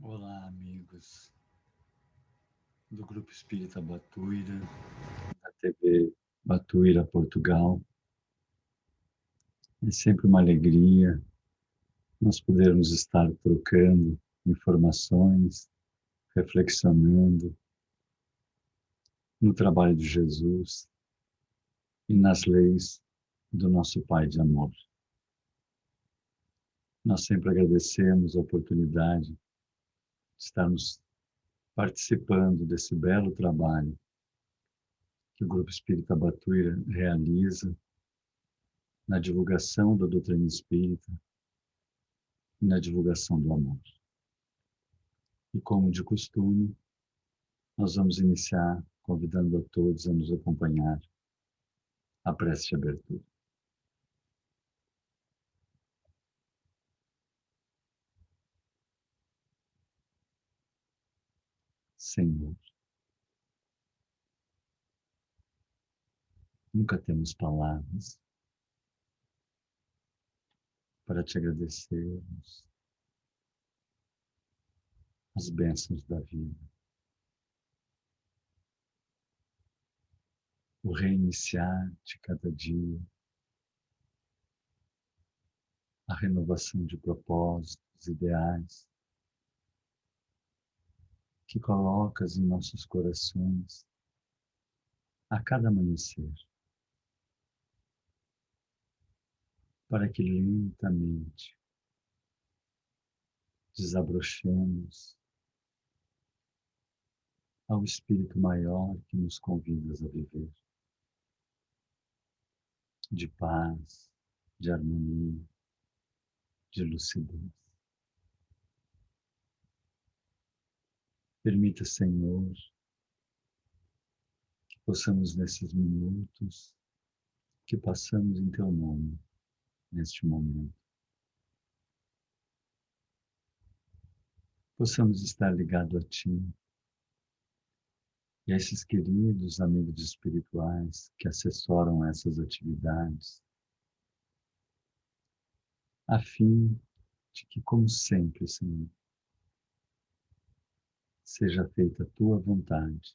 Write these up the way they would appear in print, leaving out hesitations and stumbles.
Olá, amigos do Grupo Espírita Batuira, da TV Batuira Portugal. É sempre uma alegria nós podermos estar trocando informações, reflexionando no trabalho de Jesus e nas leis do nosso Pai de amor. Nós sempre agradecemos a oportunidade de estarmos participando desse belo trabalho que o Grupo Espírita Batuira realiza na divulgação da doutrina espírita e na divulgação do amor. E como de costume, nós vamos iniciar convidando a todos a nos acompanhar a prece de abertura. Senhor, nunca temos palavras para te agradecermos as bênçãos da vida, o reiniciar de cada dia, a renovação de propósitos, ideais, que colocas em nossos corações a cada amanhecer, para que lentamente desabrochemos ao Espírito maior que nos convidas a viver, de paz, de harmonia, de lucidez. Permita, Senhor, que possamos nesses minutos que passamos em Teu nome, neste momento, possamos estar ligados a Ti e a esses queridos amigos espirituais que assessoram essas atividades, a fim de que, como sempre, Senhor, seja feita a Tua vontade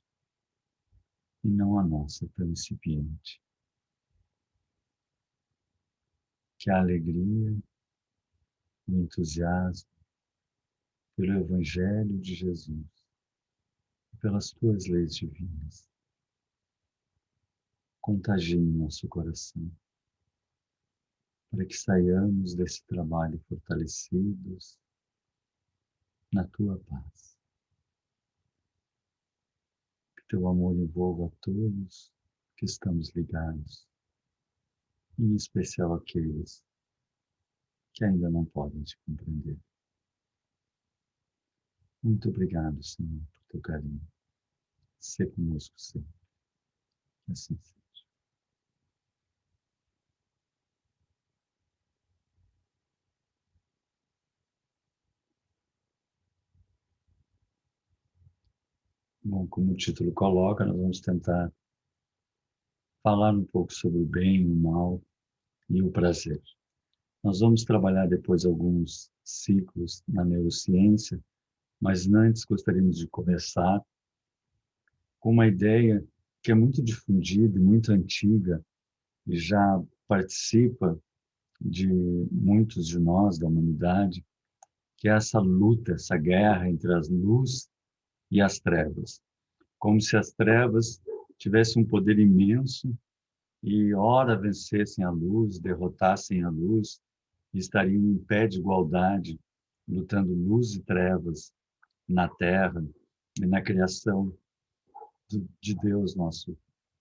e não a nossa tão incipiente. Que a alegria, o entusiasmo pelo Evangelho de Jesus e pelas Tuas leis divinas contagiem nosso coração, para que saiamos desse trabalho fortalecidos na Tua paz. Que Teu amor envolva a todos que estamos ligados, em especial aqueles que ainda não podem te compreender. Muito obrigado, Senhor, por Teu carinho. Sê conosco sempre. Que assim seja. Bom, como o título coloca, nós vamos tentar falar um pouco sobre o bem, o mal e o prazer. Nós vamos trabalhar depois alguns ciclos na neurociência, mas antes gostaríamos de começar com uma ideia que é muito difundida e muito antiga e já participa de muitos de nós, da humanidade, que é essa luta, essa guerra entre as luz e as trevas. Como se as trevas tivessem um poder imenso e ora vencessem a luz, derrotassem a luz, e estariam em pé de igualdade, lutando luz e trevas na Terra e na criação de Deus, nosso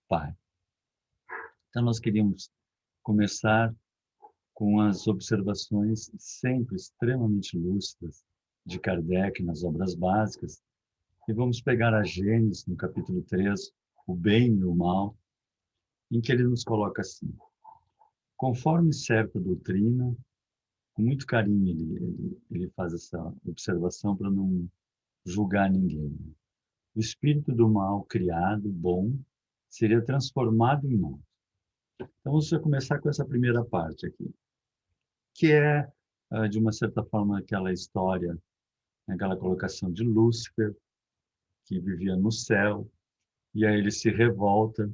Pai. Então, nós queríamos começar com as observações sempre extremamente lúcidas de Kardec nas obras básicas, e vamos pegar a Gênesis, no capítulo 3, o bem e o mal, em que ele nos coloca assim: conforme certa doutrina, com muito carinho ele faz essa observação para não julgar ninguém. O espírito do mal criado, bom, seria transformado em mal. Então, você vai começar com essa primeira parte aqui, que é, de uma certa forma, aquela história aquela colocação de Lúcifer, que vivia no céu, e aí ele se revolta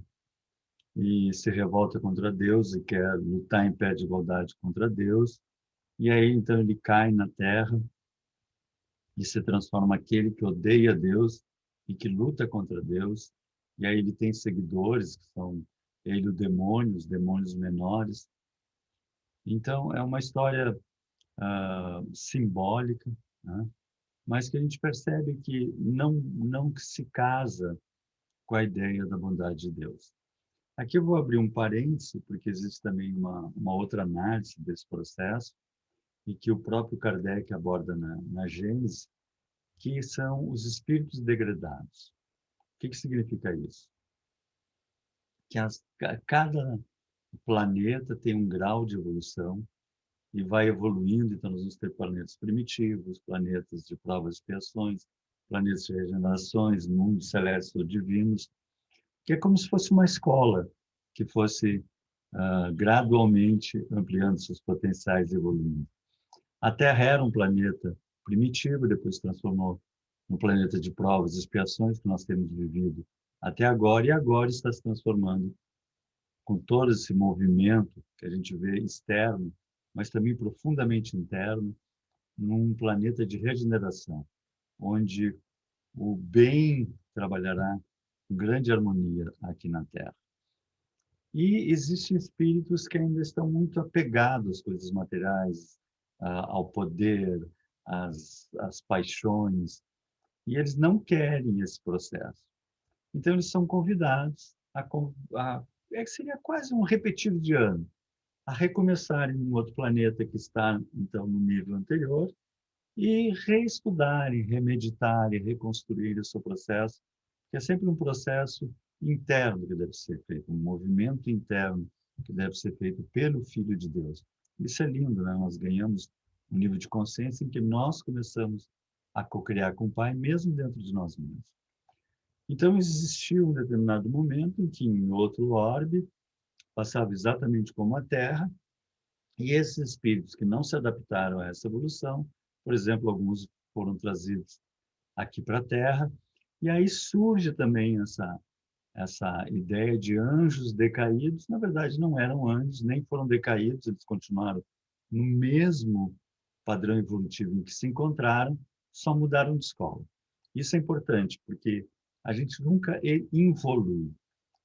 contra Deus e quer lutar em pé de igualdade contra Deus, e aí então ele cai na terra e se transforma aquele que odeia Deus e que luta contra Deus, e aí ele tem seguidores, que são ele, os demônios menores. Então, é uma história simbólica, né? Mas que a gente percebe que não se casa com a ideia da bondade de Deus. Aqui eu vou abrir um parêntese, porque existe também uma outra análise desse processo, e que o próprio Kardec aborda na Gênesis, que são os espíritos degradados. O que significa isso? Que cada planeta tem um grau de evolução e vai evoluindo, então nós vamos ter planetas primitivos, planetas de provas e expiações, planetas de regenerações, mundos celestes ou divinos, que é como se fosse uma escola que fosse gradualmente ampliando seus potenciais e evoluindo. A Terra era um planeta primitivo, depois se transformou num planeta de provas e expiações que nós temos vivido até agora, e agora está se transformando com todo esse movimento que a gente vê externo, mas também profundamente interno, num planeta de regeneração, onde o bem trabalhará com grande harmonia aqui na Terra. E existem espíritos que ainda estão muito apegados às coisas materiais, ao poder, às paixões, e eles não querem esse processo. Então, eles são convidados seria quase um repetido de ano, a recomeçarem em um outro planeta que está, então, no nível anterior, e reestudarem, remeditarem, reconstruírem o seu processo, que é sempre um processo interno que deve ser feito, um movimento interno que deve ser feito pelo Filho de Deus. Isso é lindo, né? Nós ganhamos um nível de consciência em que nós começamos a co-criar com o Pai, mesmo dentro de nós mesmos. Então, existiu um determinado momento em que, em outro orbe, passava exatamente como a Terra, e esses espíritos que não se adaptaram a essa evolução, por exemplo, alguns foram trazidos aqui para a Terra, e aí surge também essa ideia de anjos decaídos. Na verdade, não eram anjos, nem foram decaídos, eles continuaram no mesmo padrão evolutivo em que se encontraram, só mudaram de escola. Isso é importante, porque a gente nunca evolui,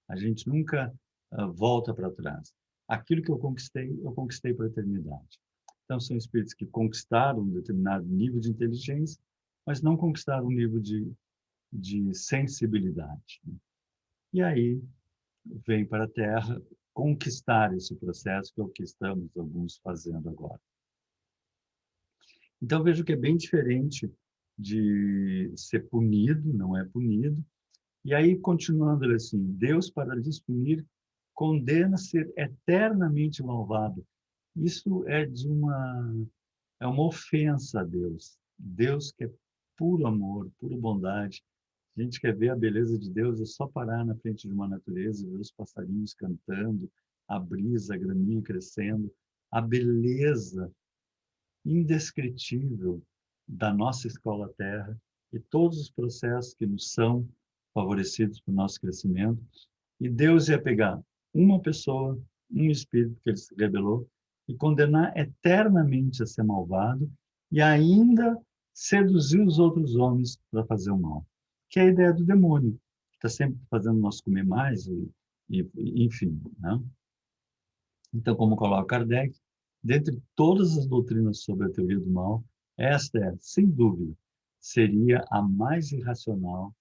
a gente nunca volta para trás. Aquilo que eu conquistei para a eternidade. Então, são espíritos que conquistaram um determinado nível de inteligência, mas não conquistaram um nível de sensibilidade. E aí, vem para a Terra conquistar esse processo, que é o que estamos alguns fazendo agora. Então, vejo que é bem diferente de ser punido, não é punido. E aí, continuando assim, Deus, para lhes punir, condena ser eternamente malvado. Isso é uma ofensa a Deus. Deus que é puro amor, pura bondade. A gente quer ver a beleza de Deus, é só parar na frente de uma natureza e ver os passarinhos cantando, a brisa, a graminha crescendo, a beleza indescritível da nossa escola Terra e todos os processos que nos são favorecidos para o nosso crescimento. E Deus ia pegar uma pessoa, um espírito que ele se rebelou, e condenar eternamente a ser malvado e ainda seduzir os outros homens para fazer o mal. Que é a ideia do demônio, que está sempre fazendo nós comer mais, enfim. Né? Então, como coloca Kardec, dentre todas as doutrinas sobre a teoria do mal, esta é, sem dúvida, seria a mais irracional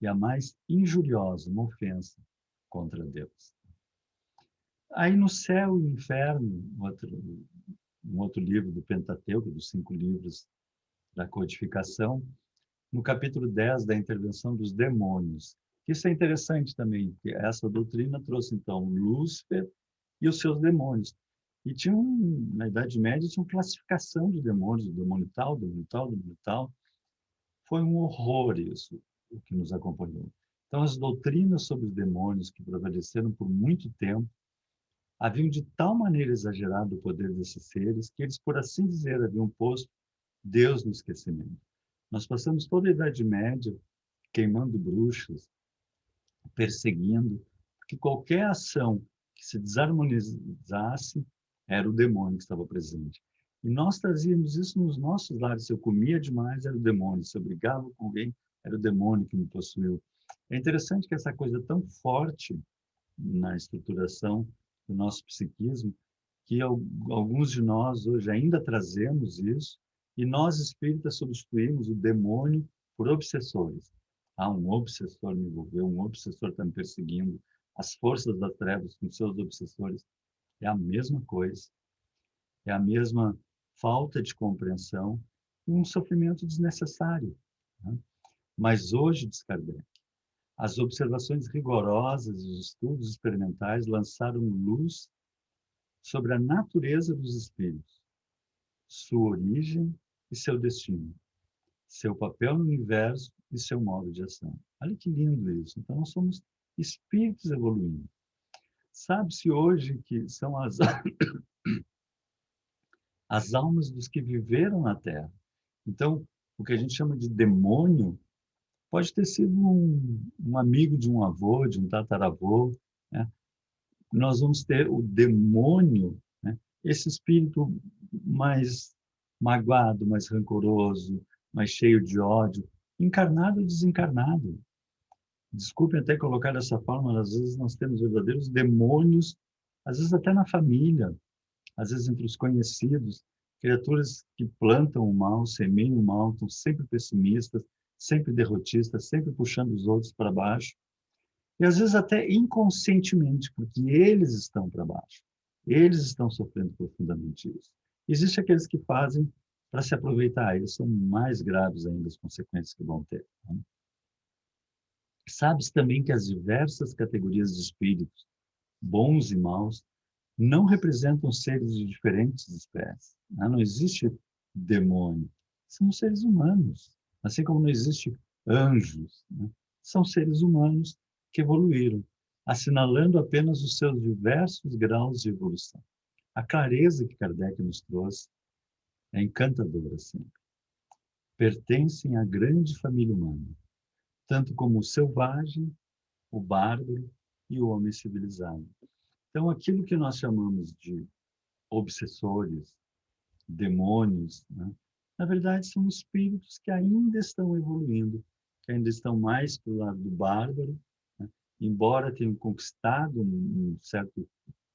e a mais injuriosa, uma ofensa contra Deus. Aí no Céu e Inferno, um outro livro do Pentateuco, dos 5 livros da codificação, no capítulo 10 da intervenção dos demônios. Isso é interessante também, que essa doutrina trouxe então Lúcifer e os seus demônios. E na Idade Média, tinha uma classificação de demônios, o demônio tal, o demônio tal, o demônio tal. Foi um horror isso, o que nos acompanhou. Então, as doutrinas sobre os demônios que prevaleceram por muito tempo haviam de tal maneira exagerado o poder desses seres que eles, por assim dizer, haviam posto Deus no esquecimento. Nós passamos toda a Idade Média queimando bruxas, perseguindo, porque qualquer ação que se desarmonizasse era o demônio que estava presente. E nós trazíamos isso nos nossos lares. Se eu comia demais, era o demônio. Se eu brigava com alguém, era o demônio que me possuiu. É interessante que essa coisa tão forte na estruturação do nosso psiquismo, que alguns de nós hoje ainda trazemos isso, e nós espíritas substituímos o demônio por obsessores. Ah, um obsessor me envolveu, um obsessor está me perseguindo. As forças das trevas com seus obsessores é a mesma coisa, é a mesma falta de compreensão e um sofrimento desnecessário. Né? Mas hoje, diz Kardec, as observações rigorosas e os estudos experimentais lançaram luz sobre a natureza dos espíritos, sua origem e seu destino, seu papel no universo e seu modo de ação. Olha que lindo isso. Então, nós somos espíritos evoluindo. Sabe-se hoje que são as almas dos que viveram na Terra. Então, o que a gente chama de demônio pode ter sido um amigo de um avô, de um tataravô, né? Nós vamos ter o demônio, né? Esse espírito mais magoado, mais rancoroso, mais cheio de ódio, encarnado ou desencarnado. Desculpem até colocar dessa forma, mas às vezes nós temos verdadeiros demônios, às vezes até na família, às vezes entre os conhecidos, criaturas que plantam o mal, semeiam o mal, estão sempre pessimistas, sempre derrotistas, sempre puxando os outros para baixo. E às vezes até inconscientemente, porque eles estão para baixo. Eles estão sofrendo profundamente isso. Existem aqueles que fazem para se aproveitar. Eles são mais graves ainda as consequências que vão ter. Né? Sabes também que as diversas categorias de espíritos, bons e maus, não representam seres de diferentes espécies. Né? Não existe demônio. São seres humanos. Assim como não existe anjos. Né? São seres humanos que evoluíram, assinalando apenas os seus diversos graus de evolução. A clareza que Kardec nos trouxe é encantadora sempre. Pertencem à grande família humana, tanto como o selvagem, o bárbaro e o homem civilizado. Então, aquilo que nós chamamos de obsessores, demônios, né? Na verdade, são espíritos que ainda estão evoluindo, que ainda estão mais para o lado do bárbaro, né? Embora tenham conquistado um certo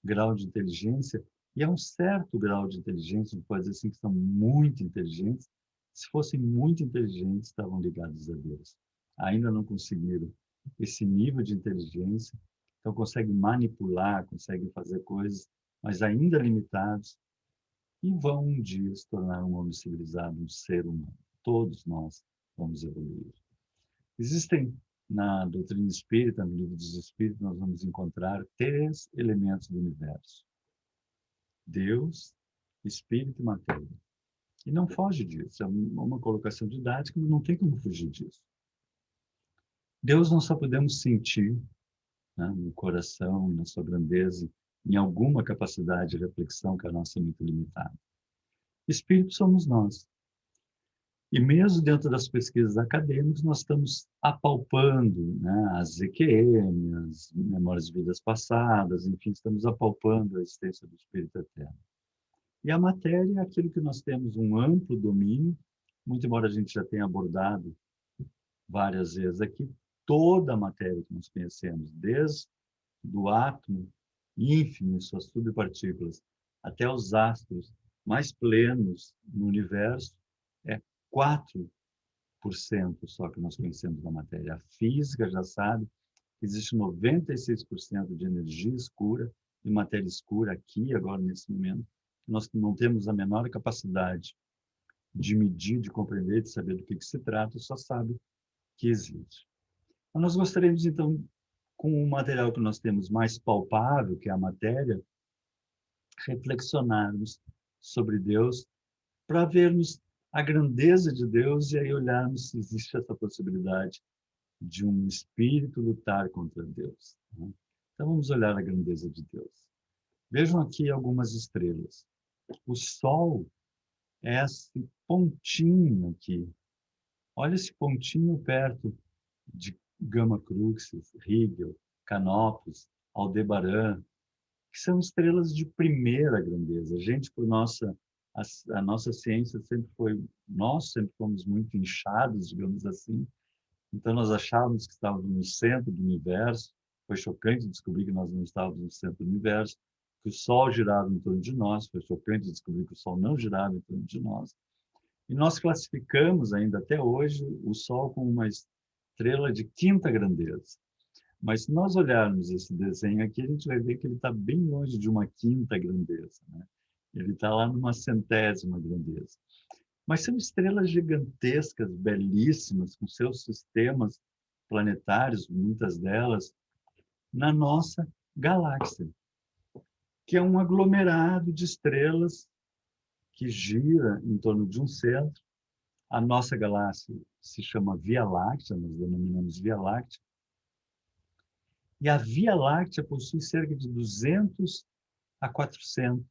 grau de inteligência, e é um certo grau de inteligência, pode dizer assim, que são muito inteligentes. Se fossem muito inteligentes, estavam ligados a Deus. Ainda não conseguiram esse nível de inteligência, então conseguem manipular, conseguem fazer coisas, mas ainda limitados, e vão um dia se tornar um homem civilizado, um ser humano. Todos nós vamos evoluir. Existem, na doutrina espírita, no livro dos Espíritos, nós vamos encontrar 3 elementos do universo: Deus, Espírito e matéria. E não foge disso. É uma colocação didática, mas não tem como fugir disso. Deus nós só podemos sentir, né, no coração, na sua grandeza, em alguma capacidade de reflexão que a nossa é muito limitada. Espírito somos nós. E mesmo dentro das pesquisas acadêmicas, nós estamos apalpando, né, as EQM, as memórias de vidas passadas, enfim, estamos apalpando a existência do Espírito Eterno. E a matéria é aquilo que nós temos um amplo domínio, muito embora a gente já tenha abordado várias vezes aqui, toda a matéria que nós conhecemos, desde o átomo ínfimo, suas subpartículas, até os astros mais plenos no universo, é 4% só que nós conhecemos da matéria. A física já sabe que existe 96% de energia escura e matéria escura aqui, agora, nesse momento. Nós não temos a menor capacidade de medir, de compreender, de saber do que se trata, só sabe que existe. Então, nós gostaríamos, então, com o material que nós temos mais palpável, que é a matéria, reflexionarmos sobre Deus para vermos a grandeza de Deus e aí olharmos se existe essa possibilidade de um espírito lutar contra Deus. Né? Então vamos olhar a grandeza de Deus. Vejam aqui algumas estrelas. O Sol é esse pontinho aqui Olha esse pontinho perto de Gama Cruxes, Rigel, Canopus, Aldebaran, que são estrelas de primeira grandeza. A gente, a nossa ciência sempre foi, nós sempre fomos muito inchados, digamos assim, então nós achávamos que estávamos no centro do universo. Foi chocante descobrir que nós não estávamos no centro do universo, que o Sol girava em torno de nós. Foi chocante descobrir que o Sol não girava em torno de nós. E nós classificamos ainda até hoje o Sol como uma estrela de quinta grandeza. Mas se nós olharmos esse desenho aqui, a gente vai ver que ele está bem longe de uma quinta grandeza, né? Ele está lá numa centésima grandeza. Mas são estrelas gigantescas, belíssimas, com seus sistemas planetários, muitas delas, na nossa galáxia, que é um aglomerado de estrelas que gira em torno de um centro. A nossa galáxia se chama Via Láctea, nós denominamos Via Láctea, e a Via Láctea possui cerca de 200 a 400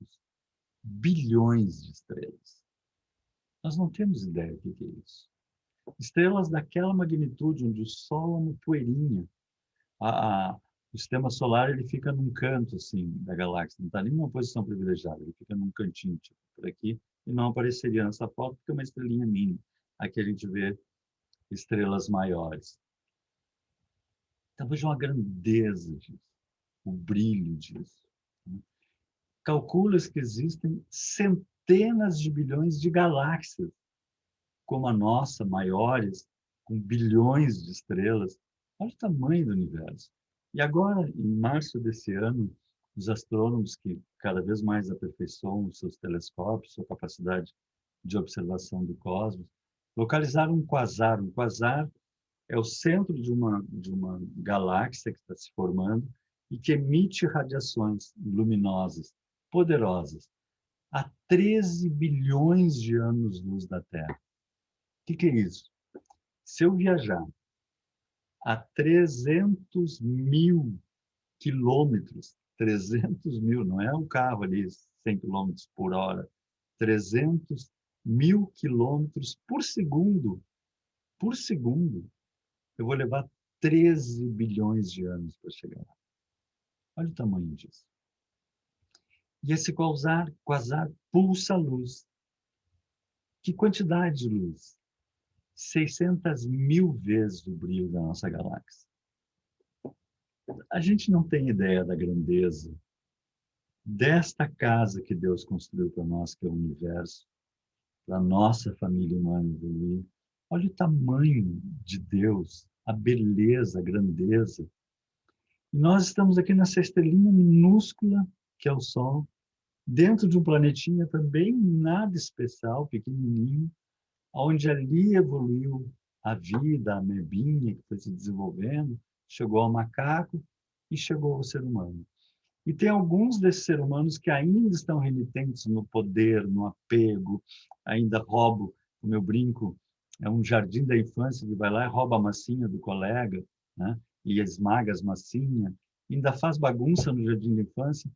bilhões de estrelas. Nós não temos ideia do que é isso. Estrelas daquela magnitude, onde o Sol é uma poeirinha. O sistema solar ele fica num canto assim da galáxia, não está nem numa posição privilegiada, ele fica num cantinho tipo por aqui e não apareceria nessa foto porque é uma estrelinha mínima. Aqui a gente vê estrelas maiores. Então vejam a grandeza disso, o brilho disso. Calcula-se que existem centenas de bilhões de galáxias como a nossa, maiores, com bilhões de estrelas. Olha o tamanho do universo. E agora, em março desse ano, os astrônomos que cada vez mais aperfeiçoam os seus telescópios, sua capacidade de observação do cosmos, localizaram um quasar. Um quasar é o centro de uma galáxia que está se formando e que emite radiações luminosas, poderosas, a 13 bilhões de anos-luz da Terra. O que é isso? Se eu viajar a 300 mil quilômetros, 300 mil, não é um carro ali 100 quilômetros por hora, 300 mil quilômetros por segundo, eu vou levar 13 bilhões de anos para chegar lá. Olha o tamanho disso. E esse quasar pulsa luz. Que quantidade de luz? 600 mil vezes o brilho da nossa galáxia. A gente não tem ideia da grandeza desta casa que Deus construiu para nós, que é o universo, para a nossa família humana evoluir. Olha o tamanho de Deus, a beleza, a grandeza. E nós estamos aqui nessa estrelinha minúscula, que é o Sol, dentro de um planetinha também nada especial, pequenininho, onde ali evoluiu a vida, a amebinha que foi se desenvolvendo, chegou ao macaco e chegou ao ser humano. E tem alguns desses seres humanos que ainda estão renitentes no poder, no apego, ainda roubam, como eu brinco, é um jardim da infância que vai lá e rouba a massinha do colega, né? E esmaga as massinhas, ainda faz bagunça no jardim da infância.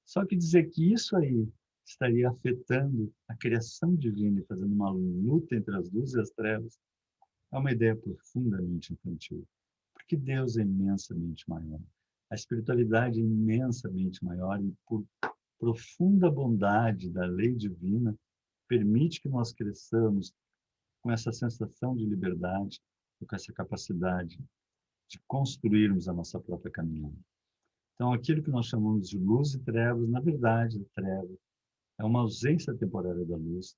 Só que dizer que isso aí estaria afetando a criação divina e fazendo uma luta entre as luzes e as trevas é uma ideia profundamente infantil. Porque Deus é imensamente maior. A espiritualidade é imensamente maior e, por profunda bondade da lei divina, permite que nós cresçamos com essa sensação de liberdade, com essa capacidade de construirmos a nossa própria caminhada. Então, aquilo que nós chamamos de luz e trevas, na verdade, a treva é uma ausência temporária da luz,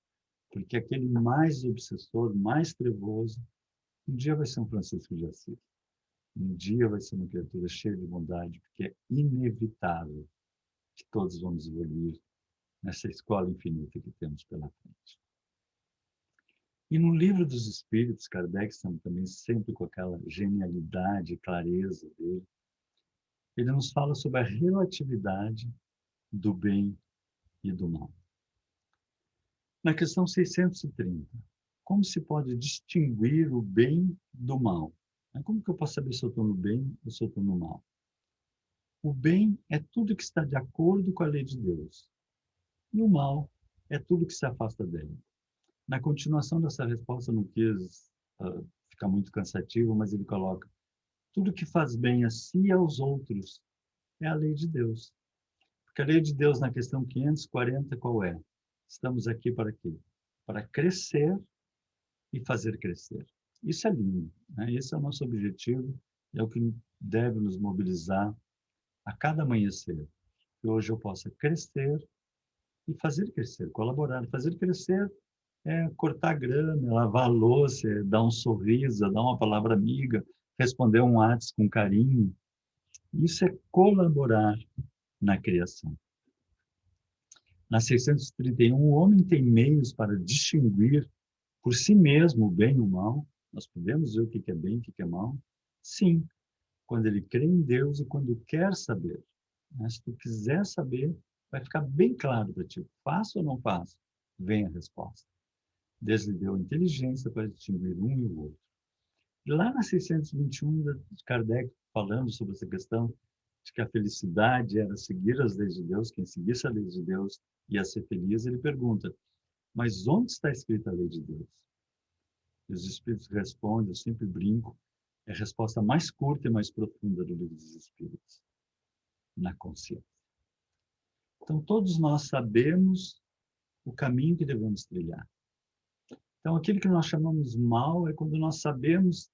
porque aquele mais obsessor, mais trevoso, um dia vai ser um Francisco de Assis. Um dia vai ser uma criatura cheia de bondade, porque é inevitável que todos vamos evoluir nessa escola infinita que temos pela frente. E no livro dos Espíritos, Kardec também sempre com aquela genialidade e clareza dele, ele nos fala sobre a relatividade do bem e do mal. Na questão 630, como se pode distinguir o bem do mal? Como que eu posso saber se eu estou no bem ou se eu estou no mal? O bem é tudo que está de acordo com a lei de Deus. E o mal é tudo que se afasta dele. Na continuação dessa resposta, eu não quis fica muito cansativo, mas ele coloca: tudo que faz bem a si e aos outros é a lei de Deus. Porque a lei de Deus, na questão 540, qual é? Estamos aqui para quê? Para crescer e fazer crescer. Isso é lindo, né? Esse é o nosso objetivo, é o que deve nos mobilizar a cada amanhecer. Que hoje eu possa crescer e fazer crescer, colaborar. Fazer crescer é cortar grama, lavar a louça, é dar um sorriso, é dar uma palavra amiga, responder um WhatsApp com carinho. Isso é colaborar na criação. Na 631, o homem tem meios para distinguir por si mesmo o bem e o mal. Nós podemos ver o que é bem e o que é mal? Sim, quando ele crê em Deus e quando quer saber. Mas se tu quiser saber, vai ficar bem claro para ti. Faço ou não faço? Vem a resposta. Deus lhe deu inteligência para distinguir um e o outro. E lá na 621, de Kardec, falando sobre essa questão de que a felicidade era seguir as leis de Deus, quem seguisse a lei de Deus ia ser feliz, ele pergunta: mas onde está escrita a lei de Deus? E os Espíritos respondem, eu sempre brinco, é a resposta mais curta e mais profunda do Livro dos Espíritos: na consciência. Então, todos nós sabemos o caminho que devemos trilhar. Então, aquilo que nós chamamos mal é quando nós sabemos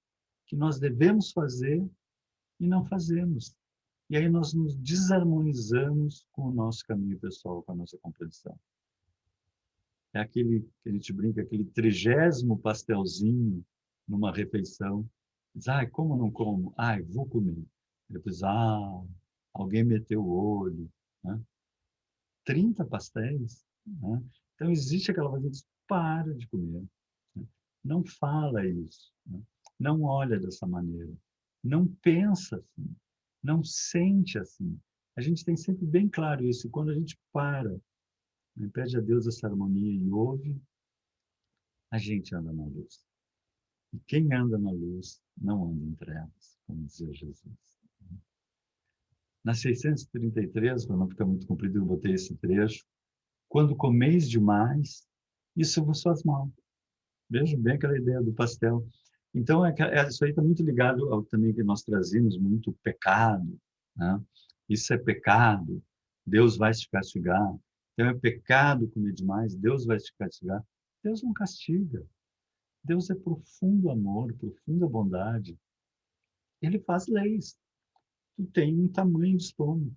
que nós devemos fazer e não fazemos. E aí nós nos desarmonizamos com o nosso caminho pessoal, com a nossa compreensão. É aquele que a gente brinca, aquele 30º pastelzinho numa refeição. Diz, ai, como não como? Ai, vou comer. Depois, alguém meteu o olho. Né? 30 pastéis. Né? Então, existe aquela coisa de para de comer. Né? Não fala isso. Né? Não olha dessa maneira. Não pensa assim. Não sente assim. A gente tem sempre bem claro isso. E quando a gente para, né, pede a Deus essa harmonia e ouve, a gente anda na luz. E quem anda na luz não anda em trevas, como dizia Jesus. Na 633, para não ficar muito comprido, eu botei esse trecho. Quando comeis demais, isso vos faz mal. Vejam bem aquela ideia do pastel. Então, isso aí está muito ligado ao também que nós trazemos muito pecado. Né? Isso é pecado, Deus vai te castigar. Então, é pecado comer demais, Deus vai te castigar. Deus não castiga. Deus é profundo amor, profunda bondade. Ele faz leis. Tu tem um tamanho de estômago,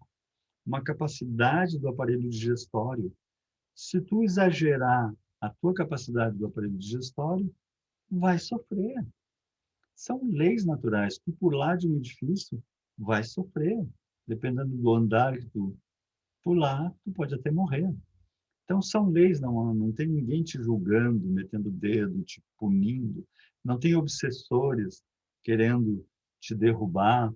uma capacidade do aparelho digestório. Se tu exagerar a tua capacidade do aparelho digestório, vai sofrer. São leis naturais. Tu pular de um edifício, vai sofrer. Dependendo do andar que tu pular, tu pode até morrer. Então, são leis, não tem ninguém te julgando, metendo o dedo, te punindo. Não tem obsessores querendo te derrubar,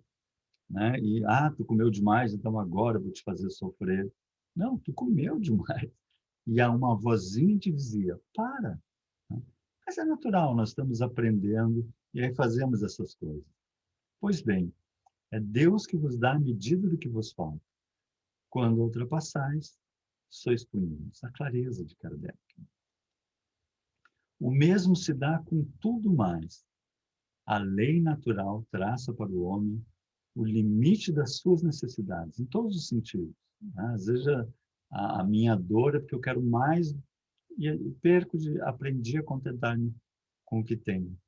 né? E, tu comeu demais, então agora eu vou te fazer sofrer. Não, tu comeu demais. E há uma vozinha te dizia, para. Né? Mas é natural, nós estamos aprendendo e aí fazemos essas coisas. Pois bem, é Deus que vos dá a medida do que vos falta. Quando ultrapassais, sois punidos. A clareza de Kardec. O mesmo se dá com tudo mais. A lei natural traça para o homem o limite das suas necessidades, em todos os sentidos. Né? Às vezes a minha dor é porque eu quero mais e aprendi a contentar-me com o que tenho.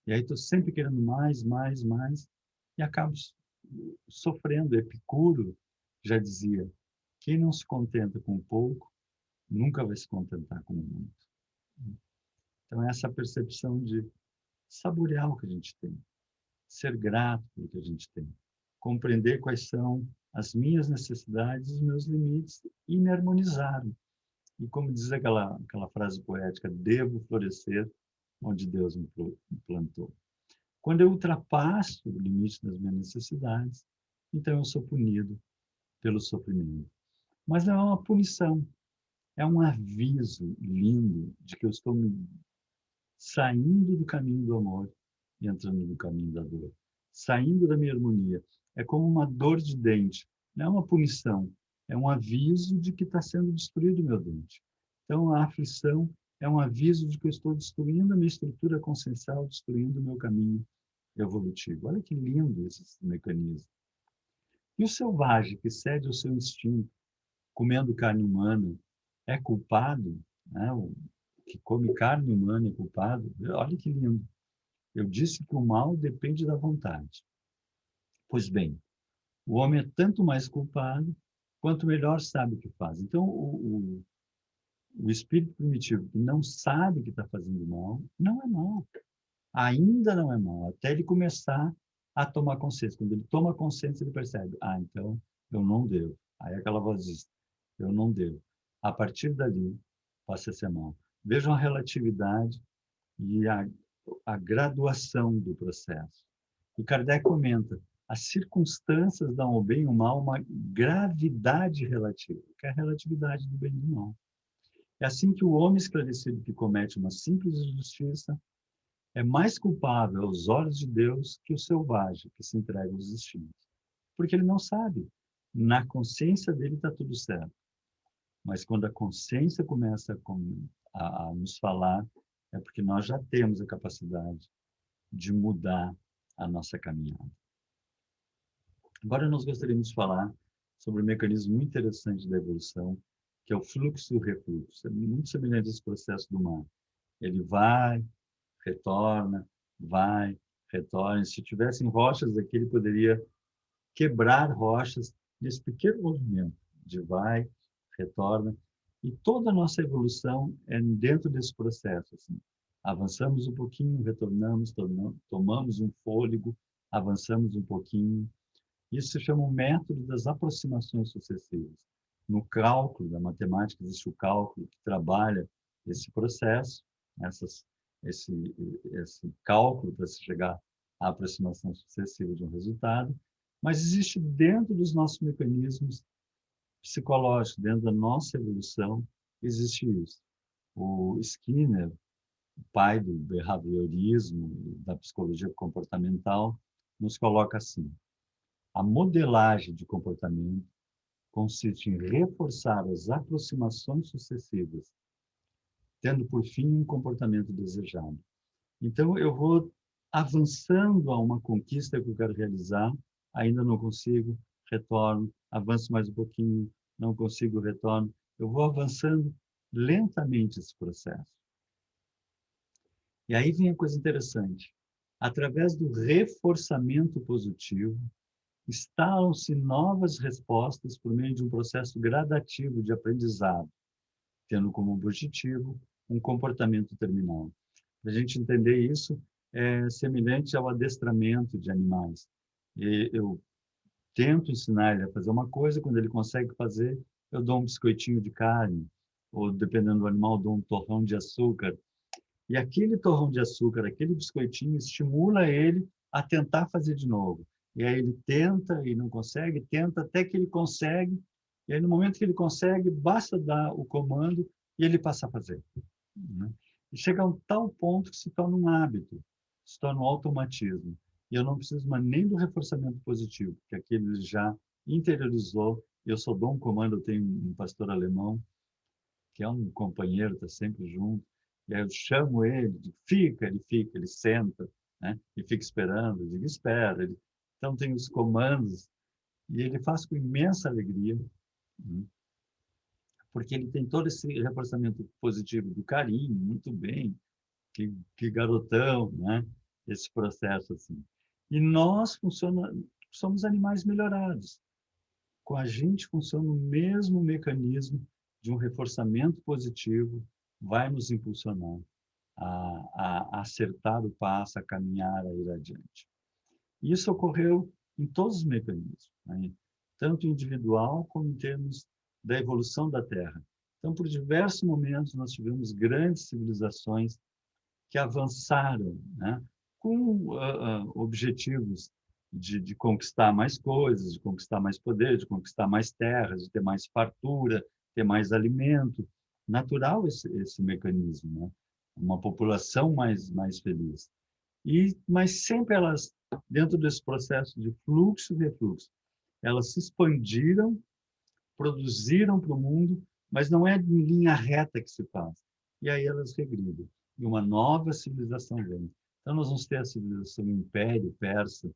E aí estou sempre querendo mais, mais, mais e acabo sofrendo. Epicuro já dizia, quem não se contenta com pouco, nunca vai se contentar com muito. Então, essa percepção de saborear o que a gente tem, ser grato pelo que a gente tem, compreender quais são as minhas necessidades, os meus limites e me harmonizar. E como diz aquela frase poética, devo florescer onde Deus me plantou. Quando eu ultrapasso o limite das minhas necessidades, então eu sou punido pelo sofrimento. Mas não é uma punição, é um aviso lindo de que eu estou saindo do caminho do amor e entrando no caminho da dor. Saindo da minha harmonia. É como uma dor de dente. Não é uma punição, é um aviso de que está sendo destruído o meu dente. Então, a aflição é um aviso de que eu estou destruindo a minha estrutura consciencial, destruindo o meu caminho evolutivo. Olha que lindo esse mecanismo. E o selvagem que cede ao seu instinto, comendo carne humana, é culpado? Né? O que come carne humana é culpado? Olha que lindo. Eu disse que o mal depende da vontade. Pois bem, o homem é tanto mais culpado quanto melhor sabe o que faz. Então, o espírito primitivo que não sabe que está fazendo mal, não é mal. Ainda não é mal, até ele começar a tomar consciência. Quando ele toma consciência, ele percebe, então eu não devo. Aí aquela voz diz, eu não devo. A partir dali, passa a ser mal. Vejam a relatividade e a graduação do processo. E Kardec comenta, as circunstâncias dão ao bem e ao mal uma gravidade relativa, que é a relatividade do bem e do mal. É assim que o homem esclarecido que comete uma simples injustiça é mais culpável aos olhos de Deus que o selvagem que se entrega aos destinos. Porque ele não sabe. Na consciência dele está tudo certo. Mas quando a consciência começa a nos falar, é porque nós já temos a capacidade de mudar a nossa caminhada. Agora nós gostaríamos de falar sobre um mecanismo muito interessante da evolução, que é o fluxo e o refluxo. É muito semelhante a esse processo do mar. Ele vai, retorna, vai, retorna. Se tivessem rochas aqui, ele poderia quebrar rochas nesse pequeno movimento de vai, retorna. E toda a nossa evolução é dentro desse processo. Assim. Avançamos um pouquinho, retornamos, tomamos um fôlego, avançamos um pouquinho. Isso se chama o método das aproximações sucessivas. No cálculo da matemática existe o cálculo que trabalha esse processo, essas esse cálculo para se chegar à aproximação sucessiva de um resultado, mas existe dentro dos nossos mecanismos psicológicos, dentro da nossa evolução, existe isso. O Skinner, o pai do behaviorismo, da psicologia comportamental, nos coloca assim: a modelagem de comportamento consiste em reforçar as aproximações sucessivas, tendo por fim um comportamento desejado. Então, eu vou avançando a uma conquista que eu quero realizar, ainda não consigo, retorno, avanço mais um pouquinho, não consigo, retorno. Eu vou avançando lentamente esse processo. E aí vem a coisa interessante. Através do reforçamento positivo, instalam-se novas respostas por meio de um processo gradativo de aprendizado, tendo como objetivo um comportamento terminal. Para a gente entender isso, é semelhante ao adestramento de animais. E eu tento ensinar ele a fazer uma coisa, quando ele consegue fazer, eu dou um biscoitinho de carne, ou dependendo do animal, dou um torrão de açúcar. E aquele torrão de açúcar, aquele biscoitinho, estimula ele a tentar fazer de novo. E aí ele tenta e não consegue, tenta até que ele consegue. E aí no momento que ele consegue, basta dar o comando e ele passa a fazer. Né? E chega a um tal ponto que se torna um hábito, se torna um automatismo. E eu não preciso mais nem do reforçamento positivo, porque aquele já interiorizou. Eu só dou um comando, eu tenho um pastor alemão, que é um companheiro, está sempre junto, e aí eu chamo ele, digo, ele fica, ele senta, né? E fica esperando, eu digo, espera. Ele... Então tem os comandos, e ele faz com imensa alegria, né? Porque ele tem todo esse reforçamento positivo do carinho, muito bem, que garotão, né? Esse processo assim. E nós somos animais melhorados. Com a gente funciona o mesmo mecanismo de um reforçamento positivo, vai nos impulsionar a acertar o passo, a caminhar, a ir adiante. Isso ocorreu em todos os mecanismos, né? Tanto individual como em termos da evolução da Terra. Então, por diversos momentos, nós tivemos grandes civilizações que avançaram, né, com objetivos de conquistar mais coisas, de conquistar mais poder, de conquistar mais terras, de ter mais fartura, ter mais alimento. Natural esse mecanismo, né? Uma população mais feliz. Mas sempre elas, dentro desse processo de fluxo e refluxo, elas se expandiram, produziram para o mundo, mas não é em linha reta que se faz. e aí elas regridem. E uma nova civilização vem. Então, nós vamos ter a civilização Império Persa,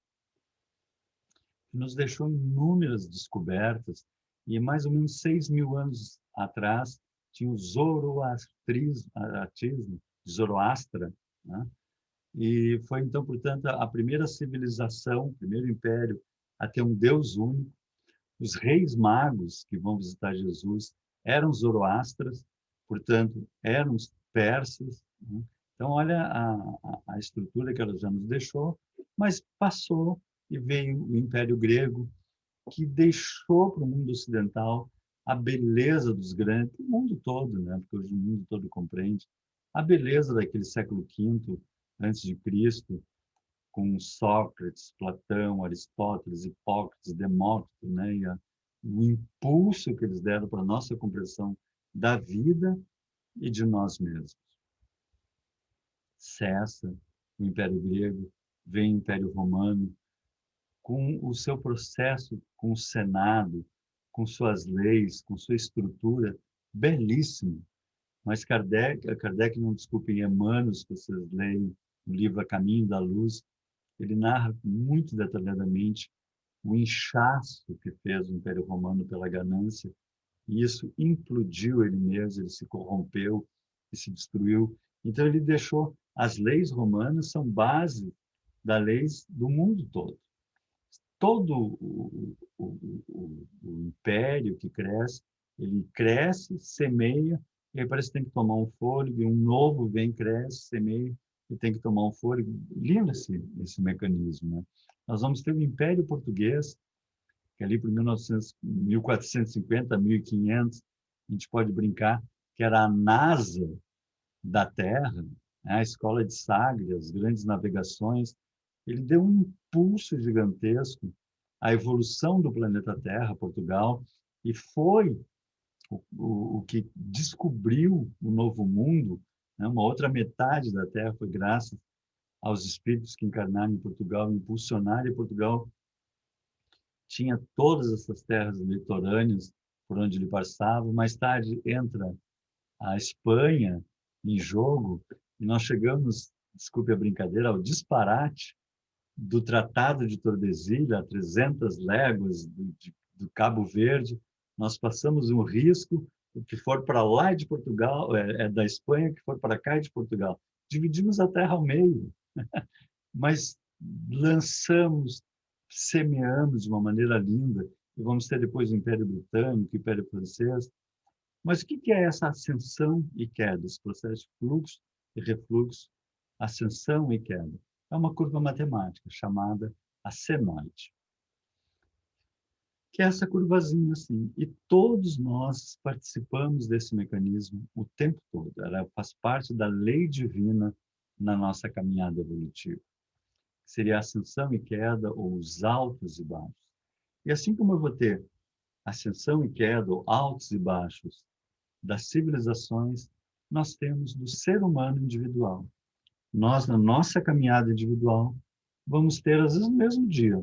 que nos deixou inúmeras descobertas, e mais ou menos 6.000 anos atrás tinha o zoroastrismo, Zoroastra, né? E foi, então, portanto, a primeira civilização, o primeiro império a ter um Deus único. Os reis magos que vão visitar Jesus eram zoroastras, portanto, eram persas, né? Então, olha a estrutura que ela já nos deixou, mas passou e veio o Império Grego, que deixou para o mundo ocidental a beleza dos grandes, o mundo todo, né? Porque hoje o mundo todo compreende, a beleza daquele século V antes de Cristo, com Sócrates, Platão, Aristóteles, Hipócrates, Demócrito, né? E o impulso que eles deram para a nossa compreensão da vida e de nós mesmos. Cessa o Império Grego, vem o Império Romano, com o seu processo, com o Senado, com suas leis, com sua estrutura, belíssimo. Mas Kardec não desculpem, Emmanuel, se vocês leem o livro A Caminho da Luz, ele narra muito detalhadamente o inchaço que fez o Império Romano pela ganância, e isso implodiu ele mesmo, ele se corrompeu e se destruiu. Então ele deixou as leis romanas são base das leis do mundo todo. Todo o império que cresce, ele cresce, semeia, e aí parece que tem que tomar um fôlego, e um novo vem, cresce, semeia, e tem que tomar um fôlego. Lindo esse mecanismo, né? Nós vamos ter o Império Português, que ali por 1450, 1500, a gente pode brincar que era a NASA da Terra, né? A Escola de Sagres, as grandes navegações. Ele deu um impulso gigantesco à evolução do planeta Terra, Portugal, e foi o que descobriu o novo mundo, né? Uma outra metade da Terra foi graças aos espíritos que encarnaram em Portugal, impulsionaram, e Portugal tinha todas essas terras litorâneas por onde ele passava. Mais tarde entra a Espanha em jogo, e nós chegamos, desculpe a brincadeira, ao disparate do Tratado de Tordesilhas, a 300 léguas do Cabo Verde. Nós passamos um risco, o que for para lá de Portugal, é da Espanha, o que for para cá é de Portugal. Dividimos a terra ao meio, mas lançamos, semeamos de uma maneira linda, e vamos ter depois o Império Britânico, o Império Francês. Mas o que é essa ascensão e queda, esse processo de fluxo e refluxo, ascensão e queda? É uma curva matemática chamada a senoide, que é essa curvazinha assim. E todos nós participamos desse mecanismo o tempo todo. Ela faz parte da lei divina na nossa caminhada evolutiva. Seria a ascensão e queda, ou os altos e baixos. E assim como eu vou ter ascensão e queda, ou altos e baixos, das civilizações, nós temos do ser humano individual. Nós, na nossa caminhada individual, vamos ter, às vezes, no mesmo dia,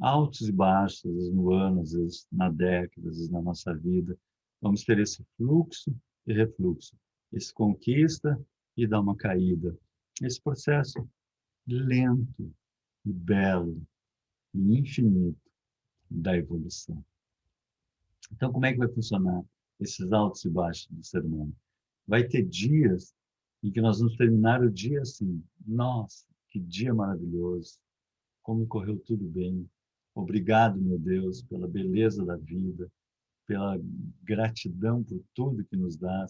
altos e baixos, às vezes no ano, às vezes na década, às vezes na nossa vida. Vamos ter esse fluxo e refluxo, esse conquista e dá uma caída. Esse processo lento e belo e infinito da evolução. Então, como é que vai funcionar esses altos e baixos do ser humano? Vai ter dias em que nós vamos terminar o dia assim: nossa, que dia maravilhoso, como correu tudo bem. Obrigado, meu Deus, pela beleza da vida, pela gratidão por tudo que nos dá.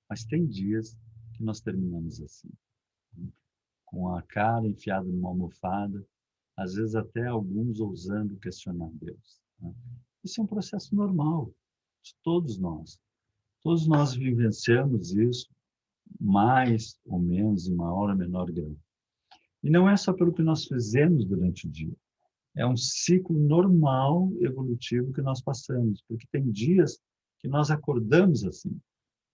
Mas tem dias que nós terminamos assim, com a cara enfiada numa almofada, às vezes até alguns ousando questionar Deus, né? Isso é um processo normal de todos nós. Todos nós vivenciamos isso, mais ou menos, em maior ou menor grau. E não é só pelo que nós fizemos durante o dia. É um ciclo normal evolutivo que nós passamos, porque tem dias que nós acordamos assim.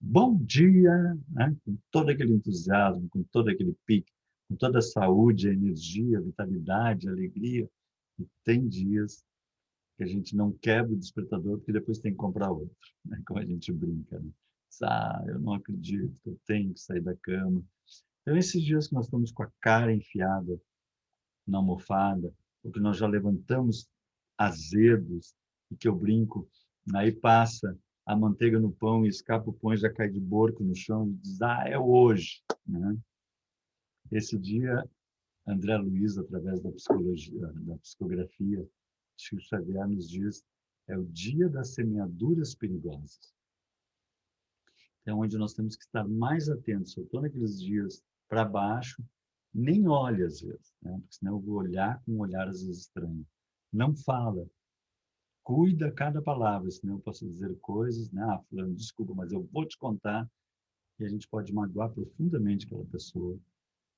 Bom dia, né? Com todo aquele entusiasmo, com todo aquele pique, com toda a saúde, a energia, a vitalidade, a alegria. E tem dias que a gente não quebra o despertador, porque depois tem que comprar outro, né? Como a gente brinca, né? Ah, eu não acredito que eu tenho que sair da cama. Então, esses dias que nós estamos com a cara enfiada na almofada, ou que nós já levantamos azedos, e que eu brinco, aí passa a manteiga no pão e escapa o pão e já cai de borco no chão e diz, ah, é hoje, né? Esse dia, André Luiz, através da psicologia, da psicografia, Chico Xavier nos diz, é o dia das semeaduras perigosas. É onde nós temos que estar mais atentos. Se eu estou naqueles dias para baixo, nem olhe às vezes, né? Porque senão eu vou olhar com um olhar às vezes estranho. Não fala. Cuida cada palavra, senão eu posso dizer coisas, né? Ah, fulano, desculpa, mas eu vou te contar, e a gente pode magoar profundamente aquela pessoa.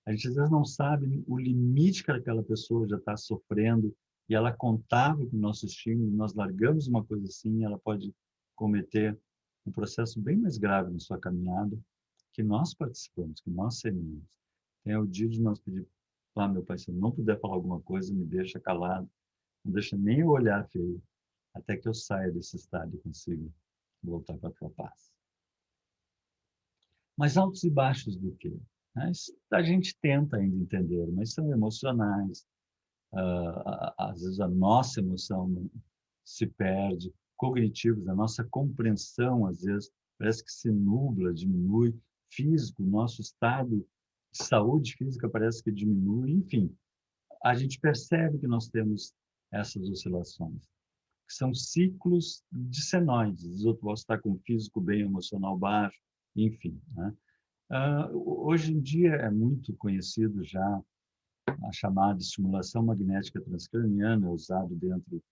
A gente às vezes não sabe o limite que aquela pessoa já está sofrendo, e ela contava com o nosso estímulo, nós largamos uma coisa assim, ela pode cometer um processo bem mais grave na sua caminhada, que nós participamos, que nós semeamos. É o dia de nós pedir, ah, meu pai, se eu não puder falar alguma coisa, me deixa calado, não deixa nem eu olhar feio, até que eu saia desse estado e consiga voltar para a tua paz. Mas altos e baixos do quê? A gente tenta ainda entender, mas são emocionais. Às vezes a nossa emoção se perde, cognitivos, a nossa compreensão, às vezes, parece que se nubla, diminui, físico, nosso estado de saúde física parece que diminui, enfim, a gente percebe que nós temos essas oscilações, que são ciclos de senoides. Eu posso estar com o físico bem, emocional baixo, enfim, né? Hoje em dia é muito conhecido já a chamada estimulação magnética transcraniana, usado dentro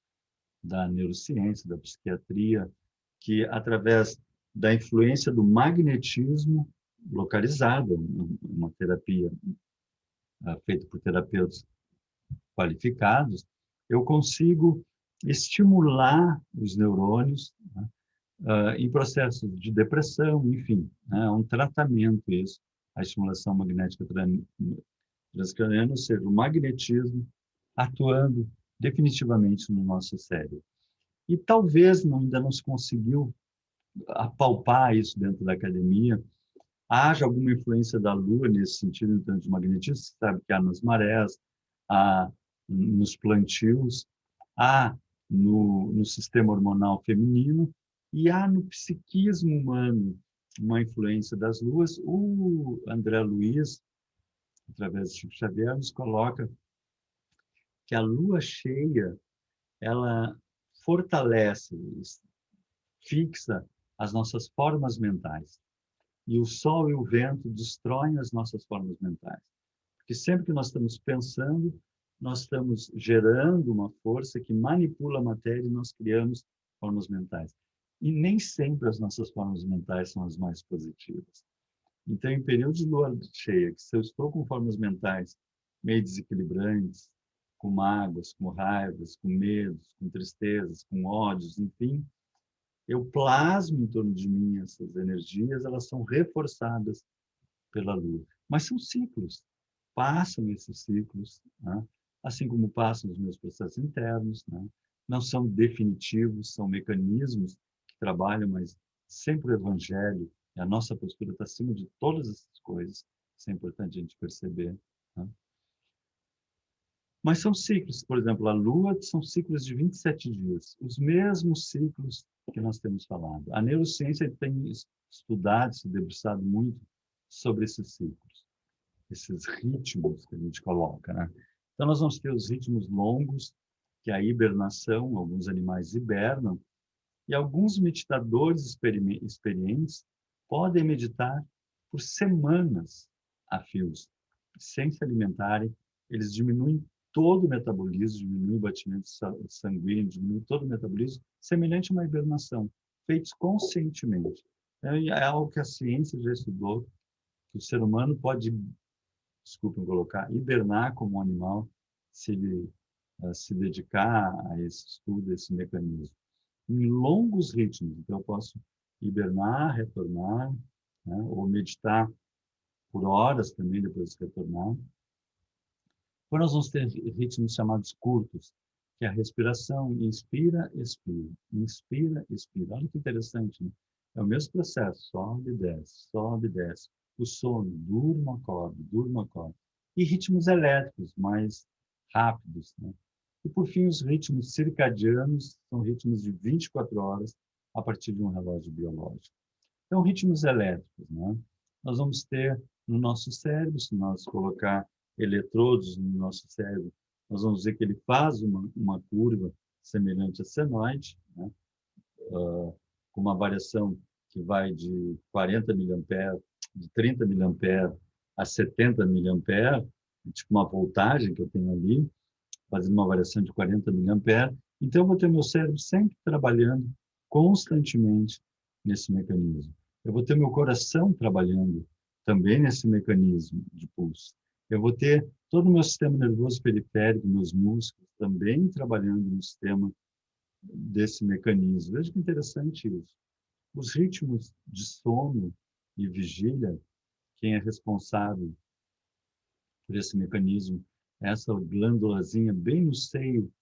da neurociência, da psiquiatria, que através da influência do magnetismo localizado, uma terapia feita por terapeutas qualificados, eu consigo estimular os neurônios, né, em processos de depressão, enfim, né, é um tratamento isso, a estimulação magnética transcraniana, ou seja, o magnetismo atuando definitivamente no nosso cérebro. E talvez ainda não se conseguiu apalpar isso dentro da academia, haja alguma influência da Lua nesse sentido, em termos de magnetismo, você sabe que há nas marés, há nos plantios, há no sistema hormonal feminino e há no psiquismo humano uma influência das luas. O André Luiz, através de Chico Xavier, nos coloca que a lua cheia, ela fortalece, fixa as nossas formas mentais. E o sol e o vento destroem as nossas formas mentais. Porque sempre que nós estamos pensando, nós estamos gerando uma força que manipula a matéria e nós criamos formas mentais. E nem sempre as nossas formas mentais são as mais positivas. Então, em períodos de lua cheia, que se eu estou com formas mentais meio desequilibrantes, com mágoas, com raivas, com medos, com tristezas, com ódios, enfim, eu plasmo em torno de mim essas energias, elas são reforçadas pela Lua. Mas são ciclos, passam esses ciclos, né? Assim como passam os meus processos internos, né? Não são definitivos, são mecanismos que trabalham, mas sempre o Evangelho e a nossa postura está acima de todas essas coisas, isso é importante a gente perceber. Né? Mas são ciclos, por exemplo, a Lua são ciclos de 27 dias, os mesmos ciclos que nós temos falado. A neurociência tem estudado, se debruçado muito sobre esses ciclos, esses ritmos que a gente coloca, né? Então, nós vamos ter os ritmos longos, que é a hibernação, alguns animais hibernam, e alguns meditadores experientes podem meditar por semanas a fios, sem se alimentarem. Eles diminuem todo o metabolismo, diminuem o batimento sanguíneo, diminuem todo o metabolismo, semelhante a uma hibernação, feitos conscientemente. É algo que a ciência já estudou, que o ser humano pode, desculpem colocar, hibernar como um animal, se ele se dedicar a esse estudo, a esse mecanismo em longos ritmos. Então, eu posso hibernar, retornar, né? Ou meditar por horas também, depois de retornar. Depois nós vamos ter ritmos chamados curtos, que é a respiração, inspira, expira, inspira, expira. Olha que interessante, né? É o mesmo processo, sobe e desce. O sono, durmo, acordo. E ritmos elétricos, mais rápidos, né? E, por fim, os ritmos circadianos são ritmos de 24 horas a partir de um relógio biológico. Então, ritmos elétricos, né? Nós vamos ter no nosso cérebro, se nós colocar eletrodos no nosso cérebro, nós vamos ver que ele faz uma curva semelhante a senoide, né? Com uma variação que vai de 40 miliamperes, de 30 miliamperes a 70 miliamperes, tipo uma voltagem que eu tenho ali, fazendo uma variação de 40 miliamperes. Então, eu vou ter meu cérebro sempre trabalhando constantemente nesse mecanismo. Eu vou ter meu coração trabalhando também nesse mecanismo de pulso. Eu vou ter todo o meu sistema nervoso periférico, meus músculos, também trabalhando no sistema desse mecanismo. Veja que interessante isso. Os ritmos de sono e vigília, quem é responsável por esse mecanismo, é essa glândulazinha bem no seio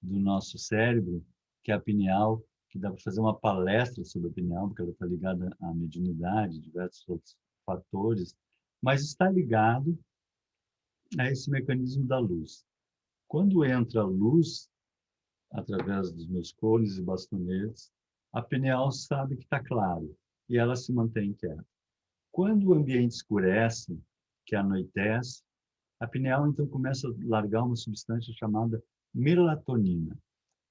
do nosso cérebro, que é a pineal, que dá para fazer uma palestra sobre a pineal, porque ela está ligada à mediunidade, diversos outros fatores, mas está ligado a esse mecanismo da luz. Quando entra a luz, através dos meus cones e bastonetes, a pineal sabe que está claro e ela se mantém quieta. Quando o ambiente escurece, que anoitece, a pineal então começa a largar uma substância chamada melatonina.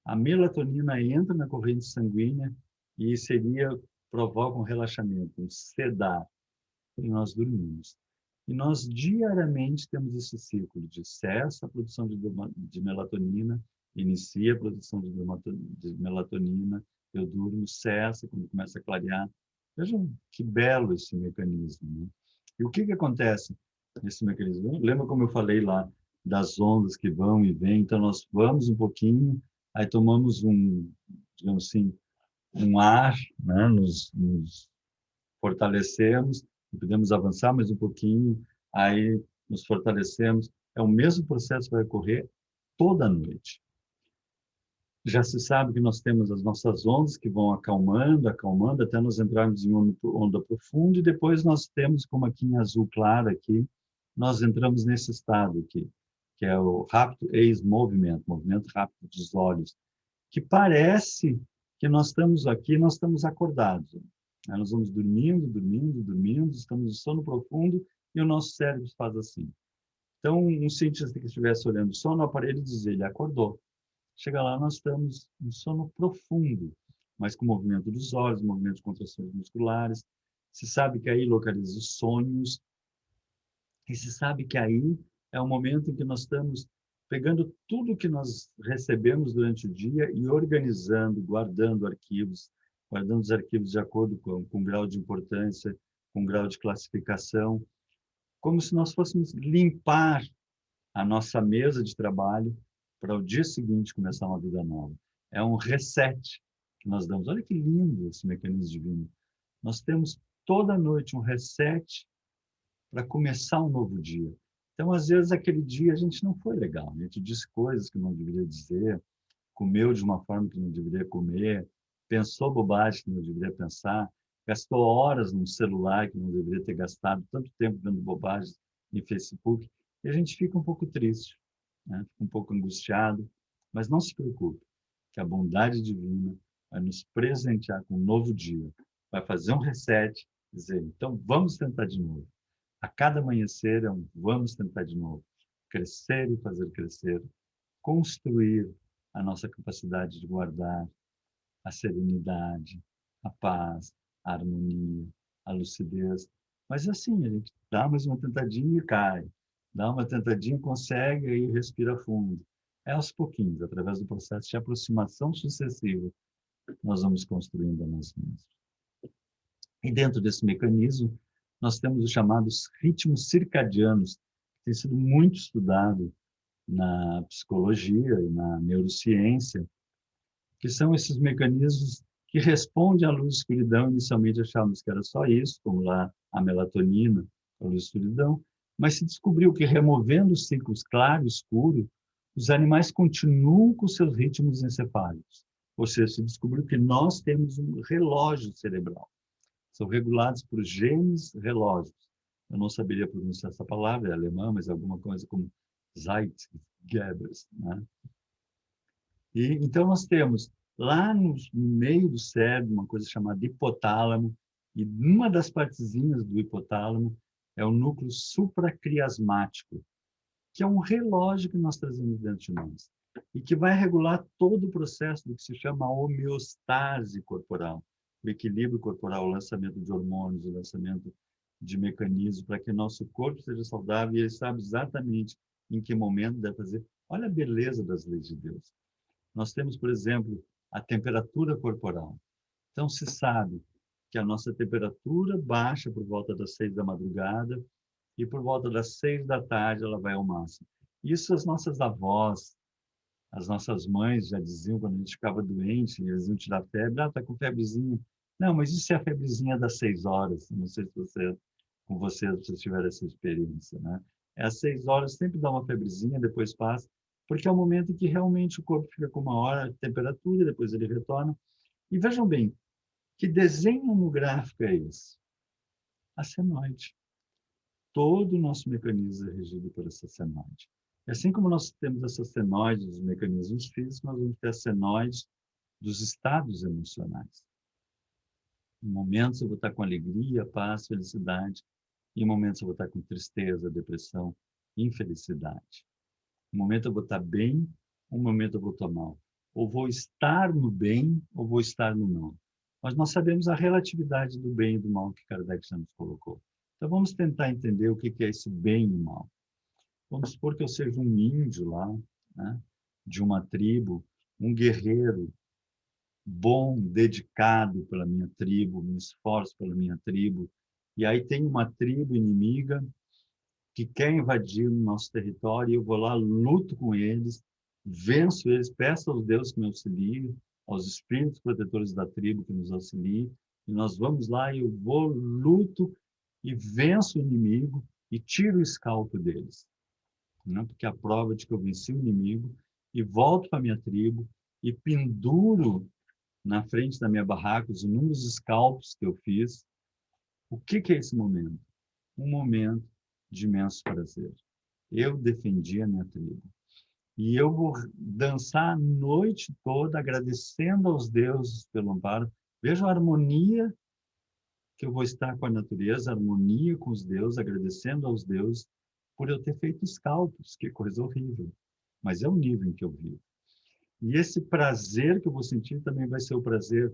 A melatonina entra na corrente sanguínea e provoca um relaxamento, um sedar, e nós dormimos. E nós diariamente temos esse ciclo de cessa a produção de melatonina, inicia a produção de melatonina, eu durmo, cessa quando começa a clarear. Vejam que belo esse mecanismo, né? E o que acontece nesse mecanismo? Lembra como eu falei lá das ondas que vão e vêm? Então, nós vamos um pouquinho, aí tomamos digamos assim, um ar, né? Nos fortalecemos, podemos avançar mais um pouquinho, aí nos fortalecemos. É o mesmo processo que vai ocorrer toda noite. Já se sabe que nós temos as nossas ondas que vão acalmando, acalmando, até nós entrarmos em onda profunda, e depois nós temos, como aqui em azul claro, aqui, nós entramos nesse estado aqui, que é o rápido ex-movimento, movimento rápido dos olhos, que parece que nós estamos aqui, nós estamos acordados. Aí nós vamos dormindo, estamos em sono profundo e o nosso cérebro faz assim. Então, um cientista que estivesse olhando só no aparelho dizia, ele acordou. Chega lá, nós estamos em sono profundo, mas com movimento dos olhos, movimento de contrações musculares. Se sabe que aí localiza os sonhos, e se sabe que aí é o momento em que nós estamos pegando tudo que nós recebemos durante o dia e organizando, guardando os arquivos de acordo com o grau de importância, com o grau de classificação, como se nós fôssemos limpar a nossa mesa de trabalho para o dia seguinte começar uma vida nova. É um reset que nós damos. Olha que lindo esse mecanismo divino. Nós temos toda noite um reset para começar um novo dia. Então, às vezes, aquele dia a gente não foi legal. A gente disse coisas que não deveria dizer, comeu de uma forma que não deveria comer, pensou bobagem que não deveria pensar, gastou horas num celular que não deveria ter gastado, tanto tempo vendo bobagens em Facebook, e a gente fica um pouco triste, né? Fica um pouco angustiado, mas não se preocupe, que a bondade divina vai nos presentear com um novo dia, vai fazer um reset, dizer, então vamos tentar de novo. A cada amanhecer é um vamos tentar de novo. Crescer e fazer crescer. Construir a nossa capacidade de guardar a serenidade, a paz, a harmonia, a lucidez. Mas assim, a gente dá mais uma tentadinha e cai. Dá uma tentadinha, consegue e respira fundo. É aos pouquinhos, através do processo de aproximação sucessiva, nós vamos construindo a nós mesmos. E dentro desse mecanismo, nós temos os chamados ritmos circadianos, que tem sido muito estudado na psicologia e na neurociência, que são esses mecanismos que respondem à luz e escuridão. Inicialmente achávamos que era só isso, como lá a melatonina, a luz e escuridão, mas se descobriu que removendo os ciclos claro e escuro, os animais continuam com seus ritmos encefálicos. Ou seja, se descobriu que nós temos um relógio cerebral. são regulados por genes relógios. Eu não saberia pronunciar essa palavra, é alemã, mas alguma coisa como Zeitgebers, né? E, então, nós temos lá no meio do cérebro uma coisa chamada hipotálamo, e uma das partezinhas do hipotálamo é o núcleo supraquiasmático, que é um relógio que nós trazemos dentro de nós e que vai regular todo o processo do que se chama homeostase corporal, o equilíbrio corporal, o lançamento de hormônios, o lançamento de mecanismos para que nosso corpo seja saudável e ele sabe exatamente em que momento deve fazer. Olha a beleza das leis de Deus. Nós temos, por exemplo, a temperatura corporal. Então, se sabe que a nossa temperatura baixa por volta das 6 da madrugada e por volta das 6 da tarde ela vai ao máximo. Isso as nossas avós, as nossas mães já diziam quando a gente ficava doente, eles iam tirar febre, ah, tá com febrezinha. Não, mas isso é a febrezinha das 6 horas. Não sei se você, com vocês tiveram essa experiência, né? É às 6 horas, sempre dá uma febrezinha, depois passa, porque é o momento em que realmente o corpo fica com uma hora de temperatura, depois ele retorna. E vejam bem, que desenho no gráfico é esse? A senoide. Todo o nosso mecanismo é regido por essa senoide. E assim como nós temos essa senoide dos mecanismos físicos, nós vamos ter a senoide dos estados emocionais. Em momentos eu vou estar com alegria, paz, felicidade. Em momentos eu vou estar com tristeza, depressão, infelicidade. Um momento eu vou estar bem, um momento eu vou estar mal. Ou vou estar no bem, ou vou estar no mal. Mas nós sabemos a relatividade do bem e do mal que Kardec já nos colocou. Então vamos tentar entender o que é esse bem e o mal. Vamos supor que eu seja um índio lá, né, de uma tribo, um guerreiro bom, dedicado pela minha tribo, me esforço pela minha tribo. E aí tem uma tribo inimiga que quer invadir o nosso território, e eu vou lá, luto com eles, venço eles, peço aos deuses que me auxiliem, aos espíritos protetores da tribo que nos auxiliem, e nós vamos lá e eu vou, luto e venço o inimigo e tiro o escalpo deles. Né? Porque é a prova de que eu venci o inimigo e volto para a minha tribo e penduro na frente da minha barraca os inúmeros escalpos que eu fiz. O que é esse momento? Um momento de imenso prazer. Eu defendi a minha tribo. E eu vou dançar a noite toda agradecendo aos deuses pelo amparo. Veja a harmonia que eu vou estar com a natureza, a harmonia com os deuses, agradecendo aos deuses por eu ter feito escalpos, que coisa horrível. Mas é o nível em que eu vivo. E esse prazer que eu vou sentir também vai ser o prazer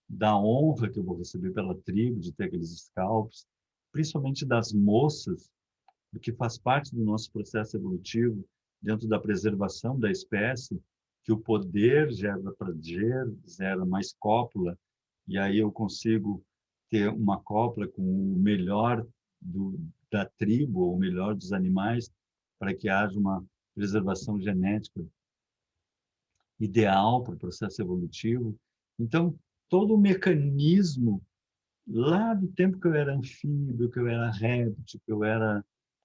da honra que eu vou receber pela tribo, de ter aqueles escalpos, principalmente das moças, o que faz parte do nosso processo evolutivo, dentro da preservação da espécie, que o poder gera prazer, gera mais cópula, e aí eu consigo ter uma cópula com o melhor da tribo, o melhor dos animais, para que haja uma preservação genética ideal para o processo evolutivo. Então, todo o mecanismo, lá do tempo que eu era anfíbio, que eu era réptil, que eu era,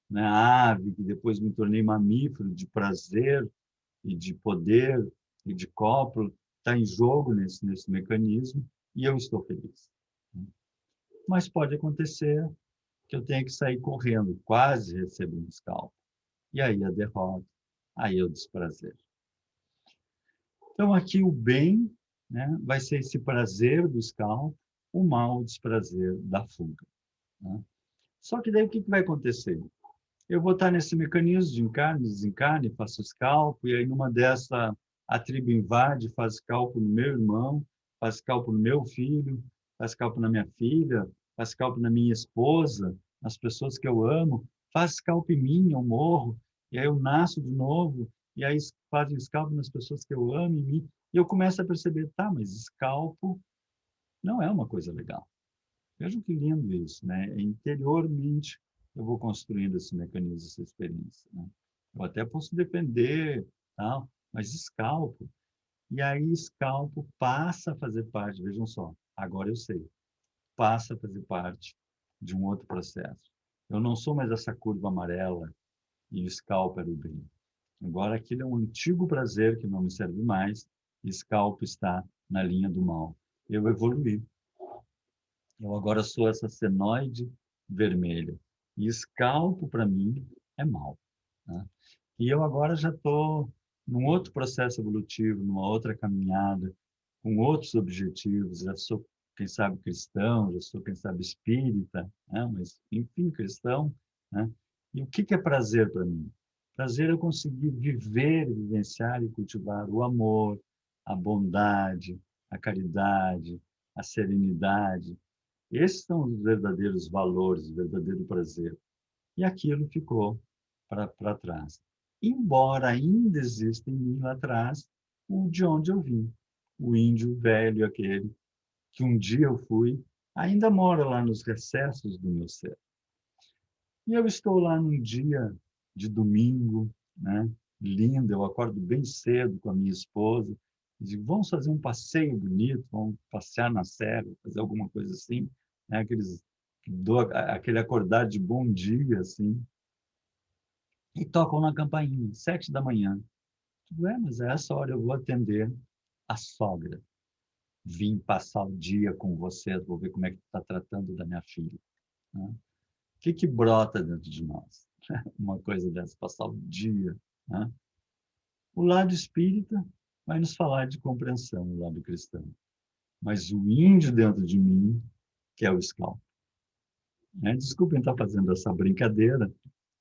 né, ave, que depois me tornei mamífero, de prazer e de poder e de cópula, está em jogo nesse mecanismo e eu estou feliz. Mas pode acontecer que eu tenha que sair correndo, quase recebo um escalpo. E aí a derrota, aí o desprazer. Então aqui o bem, né, vai ser esse prazer do escalpo, o mal, o desprazer da fuga. Né? Só que daí o que vai acontecer? Eu vou estar nesse mecanismo de encarne, desencarne, faço escalpo, e aí numa dessa a tribo invade, faz escalpo no meu irmão, faz escalpo no meu filho, faz escalpo na minha filha, faz escalpo na minha esposa, nas pessoas que eu amo, faz escalpo em mim, eu morro, e aí eu nasço de novo, e aí fazem escalpo nas pessoas que eu amo em mim, e eu começo a perceber, tá, mas escalpo não é uma coisa legal. Vejam que lindo isso, né? Interiormente, eu vou construindo esse mecanismo, essa experiência. Né? Eu até posso defender, tal, mas escalpo. E aí, escalpo passa a fazer parte, vejam só, agora eu sei, passa a fazer parte de um outro processo. Eu não sou mais essa curva amarela e o escalpo era o bem. Agora, aquilo é um antigo prazer que não me serve mais, e escalpo está na linha do mal. Eu evoluí. Eu agora sou essa senoide vermelha. E escalpo, para mim, é mal. Né? E eu agora já estou num outro processo evolutivo, numa outra caminhada, com outros objetivos. Já sou, quem sabe, cristão, já sou, quem sabe, espírita, né? Mas, enfim, cristão. Né? E o que que é prazer para mim? Prazer é eu conseguir viver, vivenciar e cultivar o amor, a bondade, a caridade, a serenidade. Esses são os verdadeiros valores, o verdadeiro prazer. E aquilo ficou para trás. Embora ainda exista em mim lá atrás o de onde eu vim. O índio velho, aquele que um dia eu fui, ainda mora lá nos recessos do meu ser. E eu estou lá num dia de domingo, né? Lindo, eu acordo bem cedo com a minha esposa, e digo, vamos fazer um passeio bonito, vamos passear na serra, fazer alguma coisa assim, né? Aquele acordar de bom dia, assim, e tocam na campainha, 7 da manhã. Digo, mas a essa hora eu vou atender a sogra. Vim passar o dia com você, vou ver como é que está tratando da minha filha. Né? O que que brota dentro de nós? Uma coisa dessa, passar o dia. Né? O lado espírita vai nos falar de compreensão, o lado cristão. Mas o índio dentro de mim, que é o scout. Né? Desculpem estar fazendo essa brincadeira,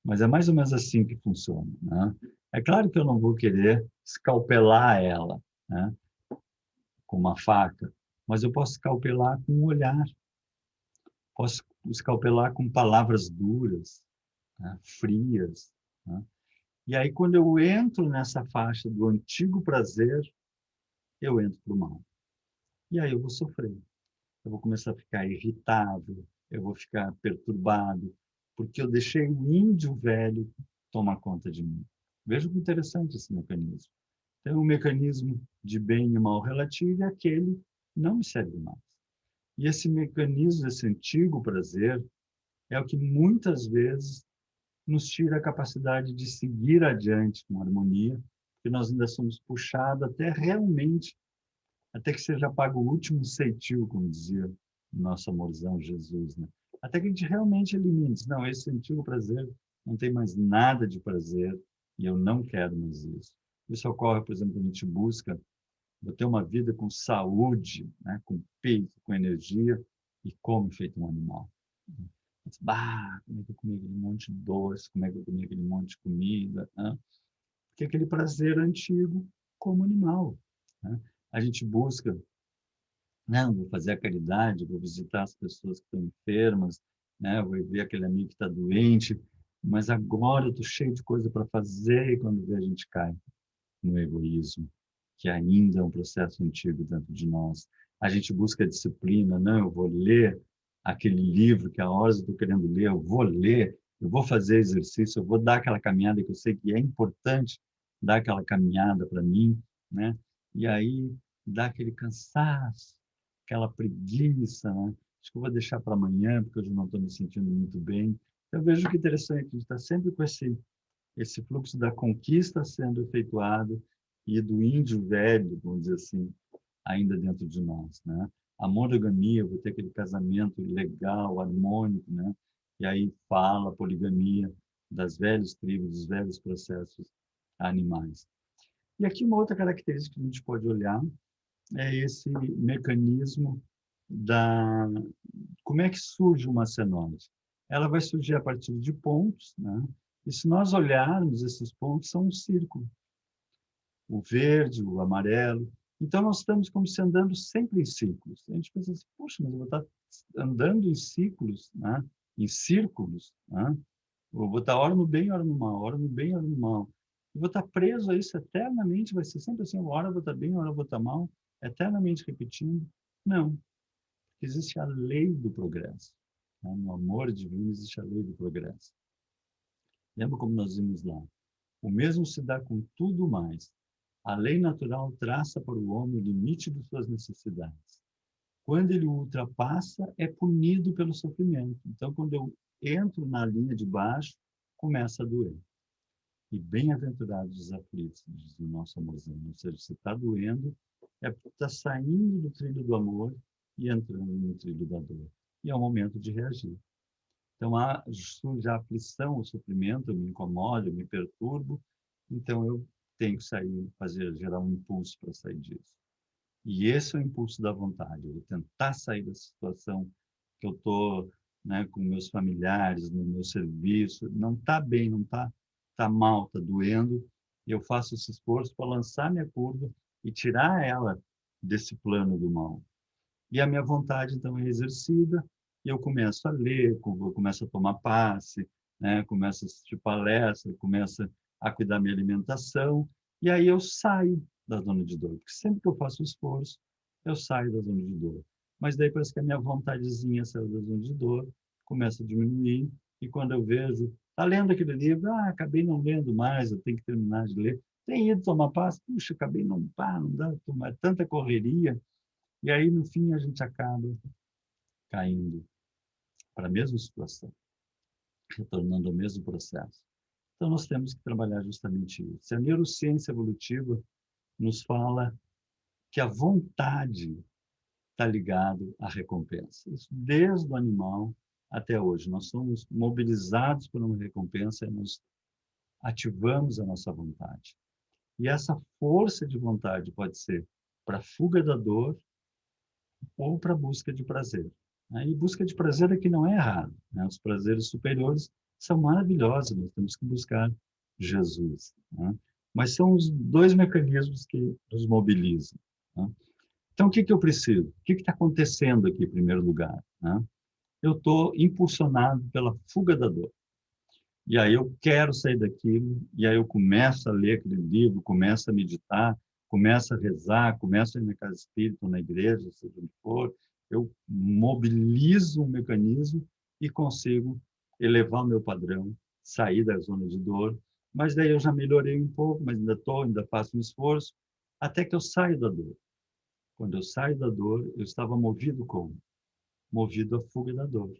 mas é mais ou menos assim que funciona. Né? É claro que eu não vou querer escalpelar ela, né? Com uma faca, mas eu posso escalpelar com um olhar, posso escalpelar com palavras duras, né? Frias. Né? E aí, quando eu entro nessa faixa do antigo prazer, eu entro para o mal. E aí eu vou sofrer. Eu vou começar a ficar irritável, eu vou ficar perturbado, porque eu deixei o índio velho tomar conta de mim. Veja que interessante esse mecanismo. Tem um mecanismo de bem e mal relativo e aquele não me serve mais. E esse mecanismo, esse antigo prazer, é o que muitas vezes nos tira a capacidade de seguir adiante com harmonia, porque nós ainda somos puxados até realmente, até que seja pago o último ceitil, como dizia o nosso amorzão Jesus, né? Até que a gente realmente elimine, diz, não, esse antigo prazer não tem mais nada de prazer e eu não quero mais isso. Isso ocorre, por exemplo, quando a gente busca vou ter uma vida com saúde, né? Com peito, com energia e come feito um animal. Bah, como é que eu comi aquele monte de doce, como é que eu comi aquele monte de comida, né? Porque aquele prazer antigo como animal. Né? A gente busca, não, vou fazer a caridade, vou visitar as pessoas que estão enfermas, né? Vou ver aquele amigo que está doente, mas agora eu estou cheio de coisa para fazer e quando vê a gente cai no egoísmo, que ainda é um processo antigo dentro de nós. A gente busca disciplina, não, eu vou ler aquele livro que há horas eu estou querendo ler, eu vou ler, eu vou fazer exercício, eu vou dar aquela caminhada que eu sei que é importante dar aquela caminhada para mim, né? E aí dá aquele cansaço, aquela preguiça, né? Acho que eu vou deixar para amanhã, porque hoje eu não estou me sentindo muito bem. Eu vejo que interessante, a gente está sempre com esse fluxo da conquista sendo efetuado e do índio velho, vamos dizer assim, ainda dentro de nós, né? A monogamia, vou ter aquele casamento legal, harmônico, né? E aí fala a poligamia das velhas tribos, dos velhos processos animais. E aqui uma outra característica que a gente pode olhar é esse mecanismo da como é que surge uma cenose? Ela vai surgir a partir de pontos, né? E se nós olharmos, esses pontos são um círculo, o verde, o amarelo. Então, nós estamos como se andando sempre em ciclos. A gente pensa assim, poxa, mas eu vou estar andando em ciclos, né? Em círculos, né? Eu vou estar hora no bem, hora no mal, hora no bem, hora no mal. Eu vou estar preso a isso eternamente, vai ser sempre assim, uma hora eu vou estar bem, uma hora eu vou estar mal, eternamente repetindo. Não, existe a lei do progresso. Né? No amor divino existe a lei do progresso. Lembra como nós vimos lá? O mesmo se dá com tudo mais. A lei natural traça para o homem o limite de suas necessidades. Quando ele o ultrapassa, é punido pelo sofrimento. Então, quando eu entro na linha de baixo, começa a doer. E bem-aventurados os aflitos, diz o nosso amorzinho. Ou seja, se está doendo, é porque está saindo do trilho do amor e entrando no trilho da dor. e é o momento de reagir. Então, surge a aflição, o sofrimento, eu me incomodo, eu me perturbo, então eu tenho que sair, gerar um impulso para sair disso. E esse é o impulso da vontade, eu vou tentar sair dessa situação que eu estou, né, com meus familiares, no meu serviço, não está bem, não tá mal, está doendo, eu faço esse esforço para lançar minha curva e tirar ela desse plano do mal. E a minha vontade, então, é exercida, e eu começo a ler, eu começo a tomar passe, né? Começo a assistir palestra, começo a cuidar da minha alimentação, e aí eu saio da zona de dor, porque sempre que eu faço esforço, eu saio da zona de dor. Mas daí parece que a minha vontadezinha saiu da zona de dor, começa a diminuir, e quando eu vejo, tá lendo aquele livro, acabei não lendo mais, eu tenho que terminar de ler. Tem ido tomar passe, puxa, acabei não dá, tomar tanta correria, e aí, no fim, a gente acaba caindo para a mesma situação, retornando ao mesmo processo. Então, nós temos que trabalhar justamente isso. A neurociência evolutiva nos fala que a vontade está ligada à recompensa. Isso desde o animal até hoje. Nós somos mobilizados por uma recompensa e nós ativamos a nossa vontade. E essa força de vontade pode ser para a fuga da dor ou para a busca de prazer. E busca de prazer é que não é errado. Né? Os prazeres superiores são maravilhosos, nós temos que buscar Jesus. Né? Mas são os dois mecanismos que nos mobilizam. Né? Então, o que eu preciso? O que está acontecendo aqui, em primeiro lugar? Né? Eu estou impulsionado pela fuga da dor. E aí eu quero sair daquilo, e aí eu começo a ler aquele livro, começo a meditar, começo a rezar, começo a ir na casa espírita, na igreja, seja onde for, eu mobilizo um mecanismo e consigo elevar o meu padrão, sair da zona de dor, mas daí eu já melhorei um pouco, mas ainda faço um esforço, até que eu saio da dor. Quando eu saio da dor, eu estava movido como? Movido à fuga da dor.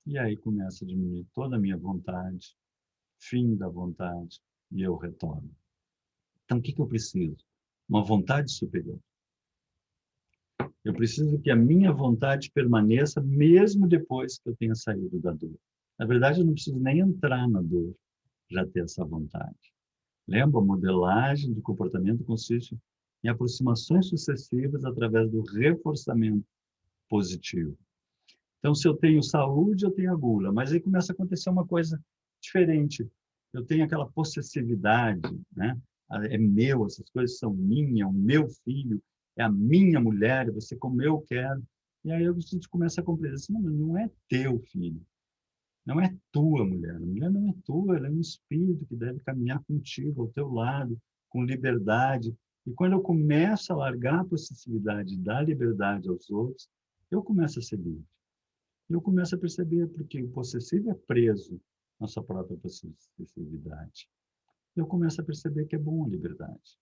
E aí começa a diminuir toda a minha vontade, fim da vontade, e eu retorno. Então, o que eu preciso? Uma vontade superior. Eu preciso que a minha vontade permaneça mesmo depois que eu tenha saído da dor. Na verdade, eu não preciso nem entrar na dor, já ter essa vontade. Lembra? A modelagem de comportamento consiste em aproximações sucessivas através do reforçamento positivo. Então, se eu tenho saúde, eu tenho a gula, mas aí começa a acontecer uma coisa diferente. Eu tenho aquela possessividade, né? É meu, essas coisas são minhas, o meu filho, é a minha mulher, você como eu quero. E aí a gente começa a compreender assim, não é teu filho, não é tua mulher, a mulher não é tua, ela é um espírito que deve caminhar contigo, ao teu lado, com liberdade. E quando eu começo a largar a possessividade, dar liberdade aos outros, eu começo a ser livre. E eu começo a perceber, porque o possessivo é preso na sua própria possessividade. Eu começo a perceber que é bom a liberdade.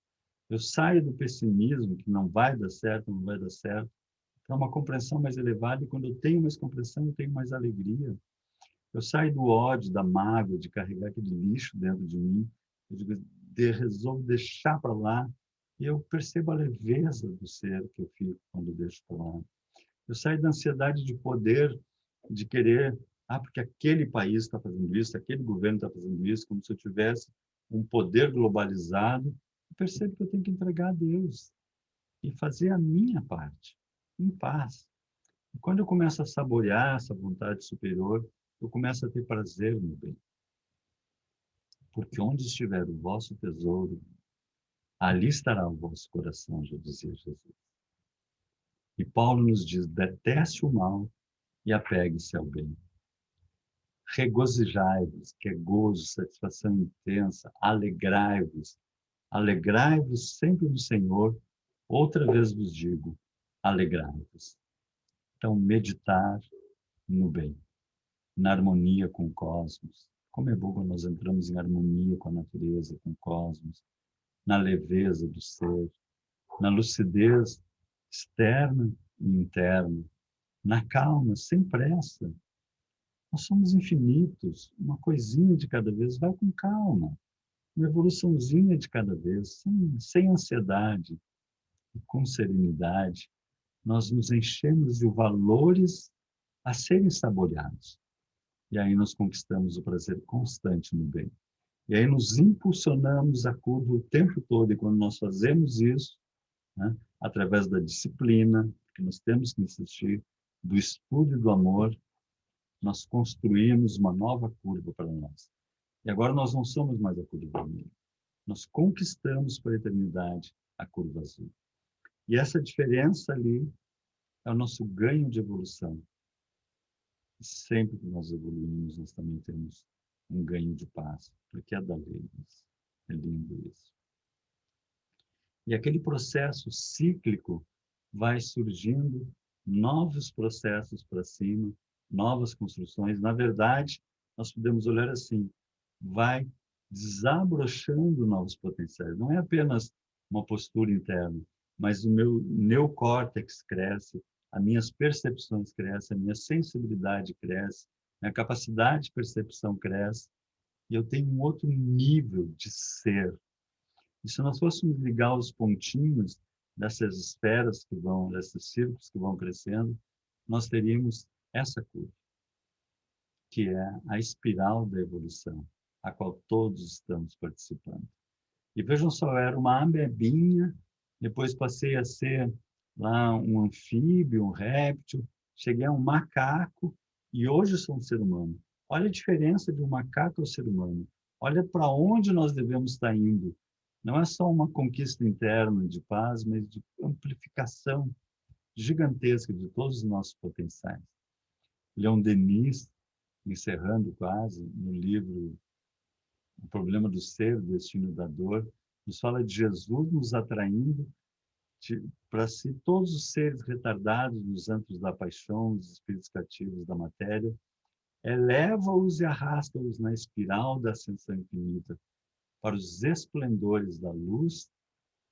Eu saio do pessimismo, que não vai dar certo, não vai dar certo, para uma compreensão mais elevada, e quando eu tenho mais compreensão, eu tenho mais alegria. Eu saio do ódio, da mágoa, de carregar aquele lixo dentro de mim, eu digo, resolvo deixar para lá, e eu percebo a leveza do ser que eu fico quando eu deixo para lá. Eu saio da ansiedade de poder, de querer, porque aquele país está fazendo isso, aquele governo está fazendo isso, como se eu tivesse um poder globalizado. Eu percebo que eu tenho que entregar a Deus e fazer a minha parte, em paz. E quando eu começo a saborear essa vontade superior, eu começo a ter prazer no bem. Porque onde estiver o vosso tesouro, ali estará o vosso coração, já dizia Jesus. E Paulo nos diz, deteste o mal e apegue-se ao bem. Regozijai-vos, que é gozo, satisfação intensa, alegrai-vos sempre no Senhor, outra vez vos digo, alegrai-vos. Então, meditar no bem, na harmonia com o cosmos. Como é bom quando nós entramos em harmonia com a natureza, com o cosmos, na leveza do ser, na lucidez externa e interna, na calma, sem pressa. Nós somos infinitos, uma coisinha de cada vez, vai com calma, uma evoluçãozinha de cada vez, sem ansiedade e com serenidade. Nós nos enchemos de valores a serem saboreados. E aí nós conquistamos o prazer constante no bem. E aí nos impulsionamos a curva o tempo todo. E quando nós fazemos isso, né, através da disciplina, que nós temos que insistir, do estudo e do amor, nós construímos uma nova curva para nós. E agora nós não somos mais a curva vermelha. Nós conquistamos para a eternidade a curva azul. E essa diferença ali é o nosso ganho de evolução. E sempre que nós evoluímos, nós também temos um ganho de paz, porque é da lei isso. É lindo isso. E aquele processo cíclico vai surgindo novos processos para cima, novas construções. Na verdade, nós podemos olhar assim, vai desabrochando novos potenciais. Não é apenas uma postura interna, mas o meu neocórtex cresce, as minhas percepções crescem, a minha sensibilidade cresce, a minha capacidade de percepção cresce, e eu tenho um outro nível de ser. E se nós fôssemos ligar os pontinhos dessas esferas que vão, desses círculos que vão crescendo, nós teríamos essa curva, que é a espiral da evolução, a qual todos estamos participando. E vejam só, eu era uma amebinha, depois passei a ser lá um anfíbio, um réptil, cheguei a um macaco e hoje sou um ser humano. Olha a diferença de um macaco ao ser humano. Olha para onde nós devemos estar indo. Não é só uma conquista interna de paz, mas de amplificação gigantesca de todos os nossos potenciais. Leon Denis, encerrando quase, no livro O Problema do Ser, o Destino da Dor, nos fala de Jesus nos atraindo para si todos os seres retardados nos antros da paixão, os espíritos cativos da matéria, eleva-os e arrasta-os na espiral da ascensão infinita para os esplendores da luz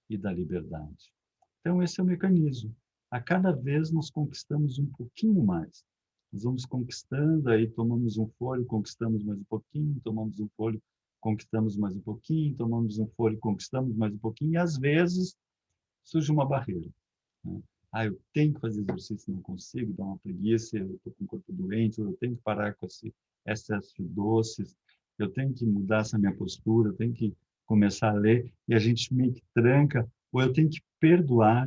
e da liberdade. Então, esse é o mecanismo. A cada vez nós conquistamos um pouquinho mais. Nós vamos conquistando, aí tomamos um fôlego, conquistamos mais um pouquinho, tomamos um fôlego, conquistamos mais um pouquinho, tomamos um fôlego, conquistamos mais um pouquinho, e às vezes surge uma barreira. Né? Ah, eu tenho que fazer exercício, não consigo, dá uma preguiça, eu estou com o corpo doente, eu tenho que parar com esse excesso de doces, eu tenho que mudar essa minha postura, eu tenho que começar a ler, e a gente meio que tranca, ou eu tenho que perdoar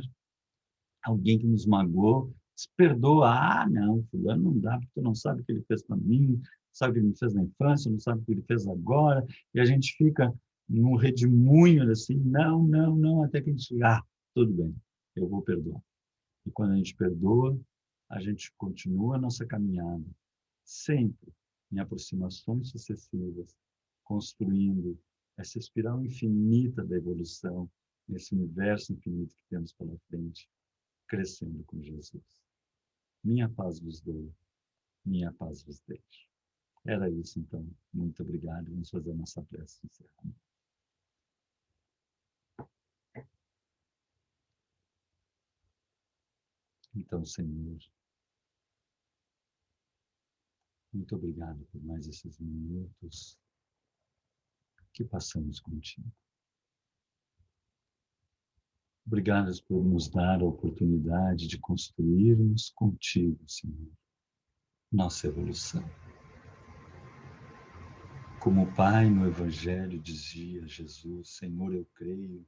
alguém que nos magoou, se perdoa, ah, não, fulano não dá, porque tu não sabe o que ele fez para mim, sabe o que ele me fez na infância, não sabe o que ele fez agora, e a gente fica num redemoinho assim, não, não, não, até que a gente, tudo bem, eu vou perdoar. E quando a gente perdoa, a gente continua a nossa caminhada, sempre em aproximações sucessivas, construindo essa espiral infinita da evolução, nesse universo infinito que temos pela frente, crescendo com Jesus. Minha paz vos dou, minha paz vos deixo. Era isso, então. Muito obrigado. Vamos fazer a nossa prece de encerramento. Então, Senhor, muito obrigado por mais esses minutos que passamos contigo. Obrigado por nos dar a oportunidade de construirmos contigo, Senhor, nossa evolução. Como o Pai no Evangelho dizia a Jesus, Senhor, eu creio,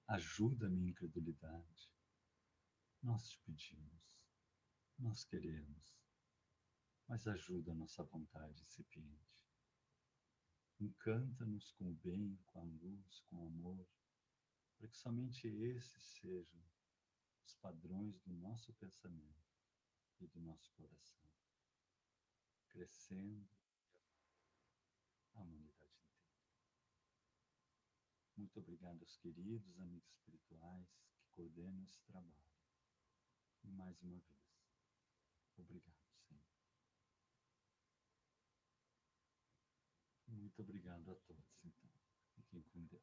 ajuda a minha incredulidade. Nós te pedimos, nós queremos, mas ajuda a nossa vontade incipiente. Encanta-nos com o bem, com a luz, com o amor, para que somente esses sejam os padrões do nosso pensamento e do nosso coração, crescendo a humanidade inteira. Muito obrigado aos queridos amigos espirituais que coordenam esse trabalho. E mais uma vez, obrigado, Senhor. Muito obrigado a todos, então. Fiquem com Deus.